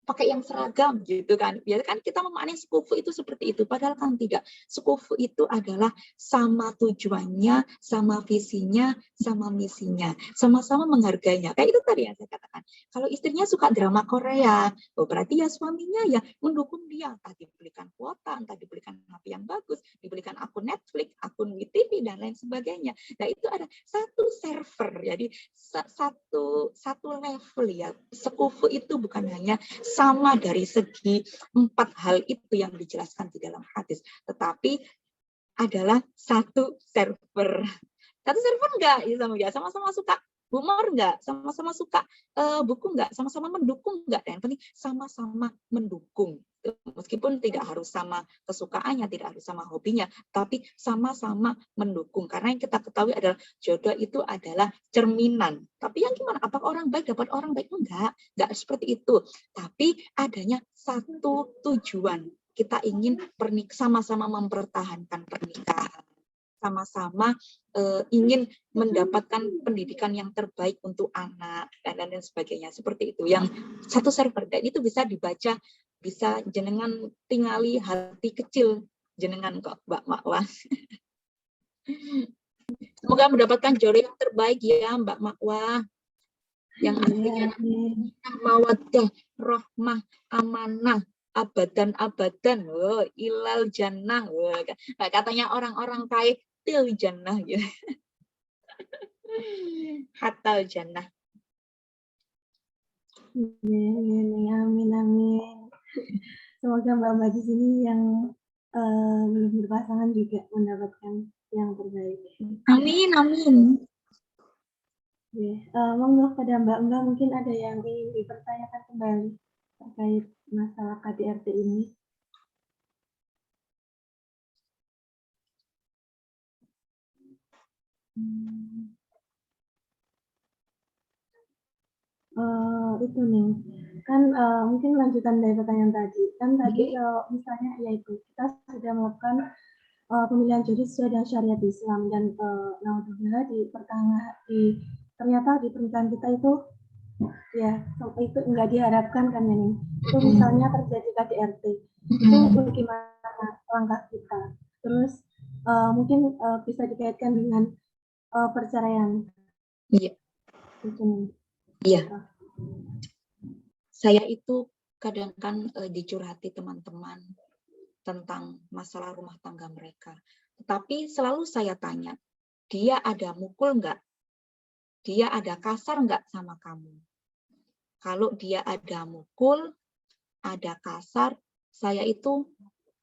pakai yang seragam gitu kan. Ya kan kita memaknai sekufu itu seperti itu, padahal kan tidak. Sekufu itu adalah sama tujuannya, sama visinya, sama misinya, sama-sama menghargainya. Kayak itu tadi yang saya katakan. Kalau istrinya suka drama Korea, oh berarti ya suaminya ya mendukung dia, entah dibelikan kuota, entah dibelikan HP yang bagus, dibelikan akun Netflix, akun WeTV dan lain sebagainya. Nah itu ada satu server, jadi satu level ya. Sekufu itu bukan hanya sama dari segi 4 hal itu yang dijelaskan di dalam hadis, tetapi adalah satu server. Satu server enggak, ya sama-sama suka humor enggak, sama-sama suka buku enggak, sama-sama mendukung enggak, dan yang penting sama-sama mendukung. Meskipun tidak harus sama kesukaannya, tidak harus sama hobinya, tapi sama-sama mendukung. Karena yang kita ketahui adalah jodoh itu adalah cerminan. Tapi yang gimana? Apakah orang baik dapat orang baik? Enggak seperti itu. Tapi adanya satu tujuan. Kita ingin sama-sama mempertahankan pernikahan. Sama-sama ingin mendapatkan pendidikan yang terbaik untuk anak dan lain sebagainya, seperti itu. Yang satu server, dan itu bisa dibaca, bisa jenengan tingali hati kecil jenengan kok Mbak Makwah. Semoga mendapatkan jodoh yang terbaik ya Mbak Makwah, yang artinya mawaddah, rahmah, amanah, abadan, ilal jannah, katanya orang-orang kaya til jannah gitu. Hatal jannah. Amin. Semoga mbak-mbak di sini yang belum berpasangan juga mendapatkan yang terbaik. Amin. Monggo pada mbak-mbak mungkin ada yang ingin dipertanyakan kembali terkait masalah KDRT ini. Itu nih kan mungkin lanjutan dari pertanyaan tadi kan tadi kalau misalnya yaitu kita sudah melakukan pemilihan jodoh sesuai dengan syariat Islam dan naudzubillah ternyata di pernikahan kita itu ya itu enggak diharapkan kan ya nih. Itu misalnya terjadi KDRT itu bagaimana langkah kita, terus mungkin bisa dikaitkan dengan perceraian. Iya. Iya. Saya itu kadang kan dicurhati teman-teman tentang masalah rumah tangga mereka. Tetapi selalu saya tanya, dia ada mukul enggak? Dia ada kasar enggak sama kamu? Kalau dia ada mukul, ada kasar, saya itu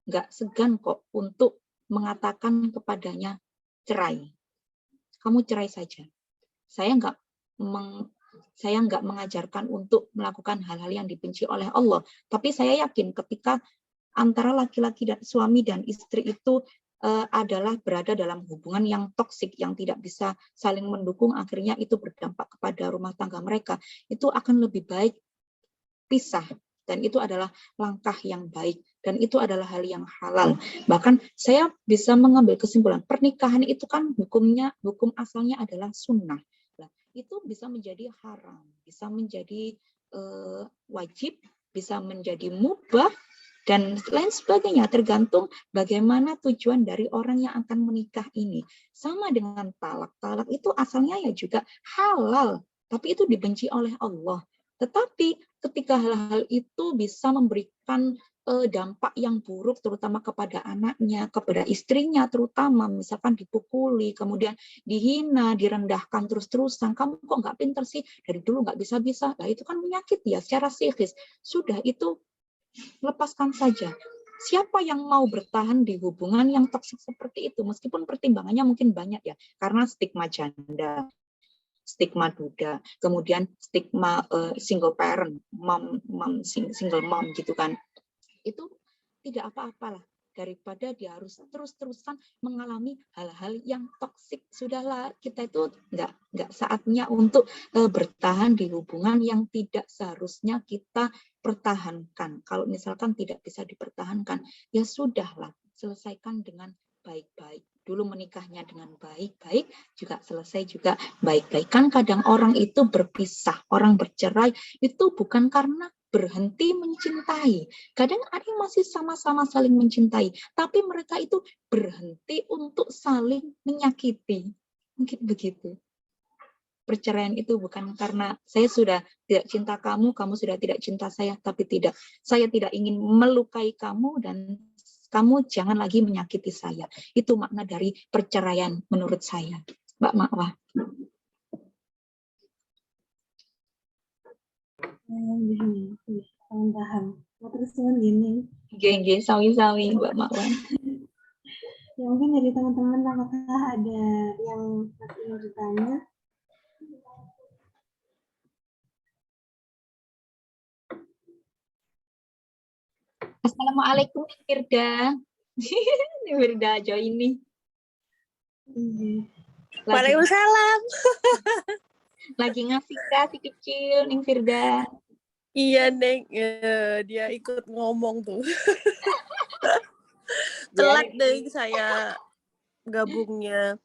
enggak segan kok untuk mengatakan kepadanya cerai. Kamu cerai saja. Saya enggak mengajarkan untuk melakukan hal-hal yang dibenci oleh Allah. Tapi saya yakin ketika antara laki-laki dan suami dan istri itu adalah berada dalam hubungan yang toksik, yang tidak bisa saling mendukung, akhirnya itu berdampak kepada rumah tangga mereka. Itu akan lebih baik pisah. Dan itu adalah langkah yang baik. Dan itu adalah hal yang halal. Bahkan saya bisa mengambil kesimpulan, pernikahan itu kan hukum asalnya adalah sunnah. Itu bisa menjadi haram, bisa menjadi wajib, bisa menjadi mubah, dan lain sebagainya, tergantung bagaimana tujuan dari orang yang akan menikah ini. Sama dengan talak. Talak itu asalnya ya juga halal, tapi itu dibenci oleh Allah. Tetapi ketika hal-hal itu bisa memberikan dampak yang buruk, terutama kepada anaknya, kepada istrinya terutama, misalkan dipukuli, kemudian dihina, direndahkan terus-terusan, kamu kok nggak pinter sih, dari dulu nggak bisa-bisa, nah itu kan menyakiti ya secara psikis. Sudah itu lepaskan saja. Siapa yang mau bertahan di hubungan yang toksik seperti itu, meskipun pertimbangannya mungkin banyak ya, karena stigma janda, stigma duda, kemudian stigma single parent, single mom gitu kan. Itu tidak apa-apalah daripada dia harus terus-terusan mengalami hal-hal yang toksik. Sudahlah, kita itu nggak saatnya untuk bertahan di hubungan yang tidak seharusnya kita pertahankan. Kalau misalkan tidak bisa dipertahankan, ya sudahlah, selesaikan dengan baik-baik. Dulu menikahnya dengan baik-baik, juga selesai juga baik-baik. Kan kadang orang itu berpisah, orang bercerai, itu bukan karena berhenti mencintai. Kadang ada yang masih sama-sama saling mencintai, tapi mereka itu berhenti untuk saling menyakiti. Mungkin begitu. Perceraian itu bukan karena saya sudah tidak cinta kamu, kamu sudah tidak cinta saya, tapi tidak. Saya tidak ingin melukai kamu dan kamu jangan lagi menyakiti saya. Itu makna dari perceraian menurut saya. Mbak Ma'wa. Tambahan. Terus gini. Geng-geng, sawi-sawi, Mbak Ma'wa. Ya mungkin dari teman-teman apakah ada yang masih mau ditanya? Assalamualaikum Firda. Firda join ini. Waalaikumsalam. Lagi ngasih si kecil nih Firda. Iya, Neng. Dia ikut ngomong tuh. Telat deh saya gabungnya.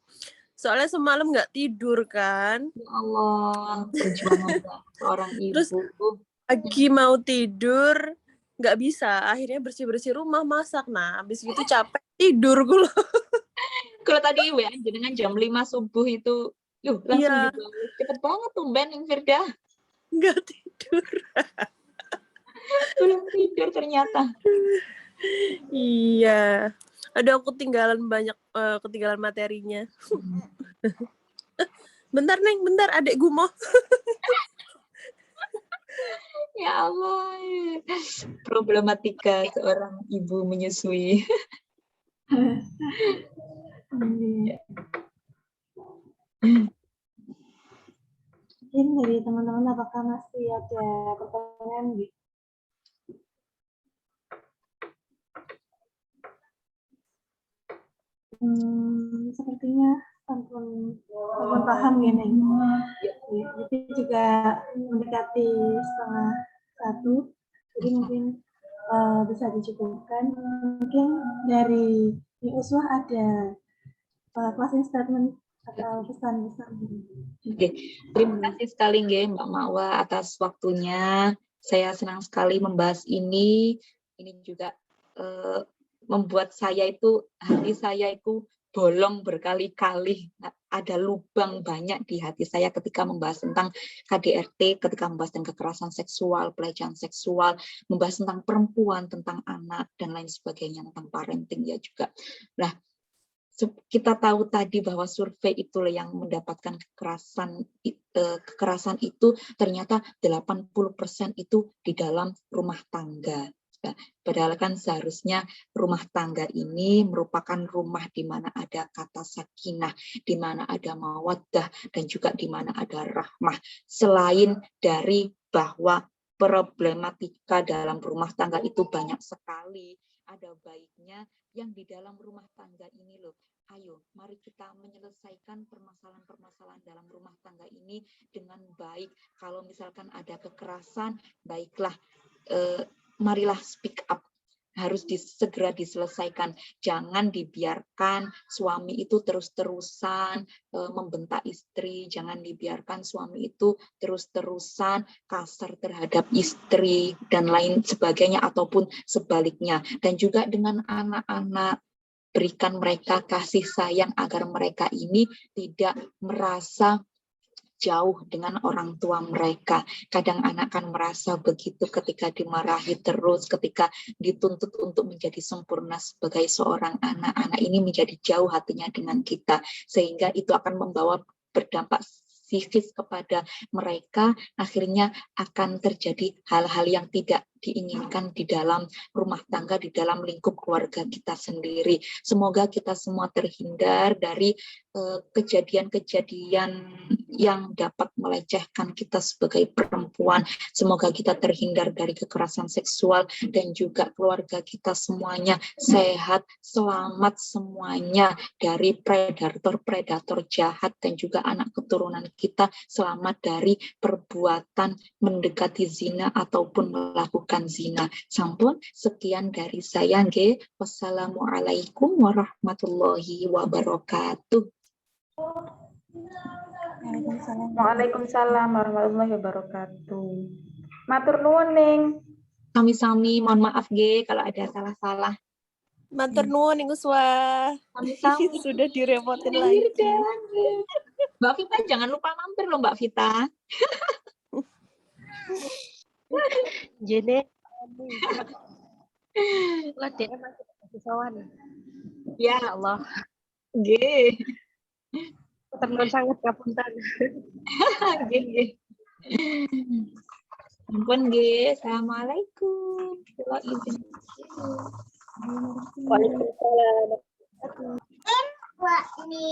Soalnya semalam nggak tidur kan. Ya Allah, perjuangan seorang ibu. Terus lagi mau tidur, nggak bisa. Akhirnya bersih-bersih rumah, masak. Nah, habis gitu capek, tidur gue. Kalau tadi WA jenengan jam 5 subuh itu, langsung Iya. dibalas. Cepet banget tuh Ben Firda. Nggak tidur. Belum tidur ternyata. Iya. Aduh, aku ketinggalan materinya. Bentar, Neng, bentar. Adek gumoh. Ya Allah. Problematika seorang ibu menyusui. Mungkin dari teman-teman apakah masih ada pertanyaan gitu? Sepertinya ampun paham ya Neng. Itu juga mendekati 12:30, jadi mungkin bisa dicukupkan. Mungkin dari Uswah ada closing statement atau pesan-pesan. Oke, terima kasih sekali Mbak Ma'wa atas waktunya. Saya senang sekali membahas ini. Ini juga membuat hati saya itu bolong berkali-kali. Ada lubang banyak di hati saya ketika membahas tentang KDRT, ketika membahas tentang kekerasan seksual, pelecehan seksual, membahas tentang perempuan, tentang anak, dan lain sebagainya, tentang parenting ya juga. Nah, kita tahu tadi bahwa survei itu yang mendapatkan kekerasan itu ternyata 80% itu di dalam rumah tangga. Padahal kan seharusnya rumah tangga ini merupakan rumah di mana ada kata sakinah, di mana ada mawaddah, dan juga di mana ada rahmah. Selain dari bahwa problematika dalam rumah tangga itu banyak sekali, ada baiknya yang di dalam rumah tangga ini loh. Ayo, mari kita menyelesaikan permasalahan-permasalahan dalam rumah tangga ini dengan baik. Kalau misalkan ada kekerasan, baiklah, marilah speak up. Harus segera diselesaikan. Jangan dibiarkan suami itu terus-terusan membentak istri. Jangan dibiarkan suami itu terus-terusan kasar terhadap istri dan lain sebagainya ataupun sebaliknya. Dan juga dengan anak-anak, berikan mereka kasih sayang agar mereka ini tidak merasa jauh dengan orang tua mereka. Kadang anak kan merasa begitu ketika dimarahi terus, ketika dituntut untuk menjadi sempurna sebagai seorang anak. Anak ini menjadi jauh hatinya dengan kita, sehingga itu akan membawa berdampak psikis kepada mereka. Akhirnya akan terjadi hal-hal yang tidak diinginkan di dalam rumah tangga, di dalam lingkup keluarga kita sendiri. Semoga kita semua terhindar dari kejadian-kejadian yang dapat melecehkan kita sebagai perempuan. Semoga kita terhindar dari kekerasan seksual dan juga keluarga kita semuanya sehat, selamat semuanya dari predator-predator jahat, dan juga anak keturunan kita selamat dari perbuatan mendekati zina ataupun melakukan zina. Sampun, sekian dari saya nggih. Wassalamualaikum warahmatullahi wabarakatuh. Waalaikumsalam. Waalaikumsalam warahmatullahi wabarakatuh. Matur nuwun Ning. Sami-sami, mohon maaf G kalau ada salah-salah. Matur nuwun Ning Uswa. Sami-sami. Sudah direpotin Akhir lagi. dan. Mbak Vita jangan lupa mampir loh Mbak Vita. Jene. Lah DM masih sawan. Ya Allah. G. Teman sangat ngapunten. G. Ampun G. Assalamualaikum. Bila izin. Waalaikumsalam. Wah, ini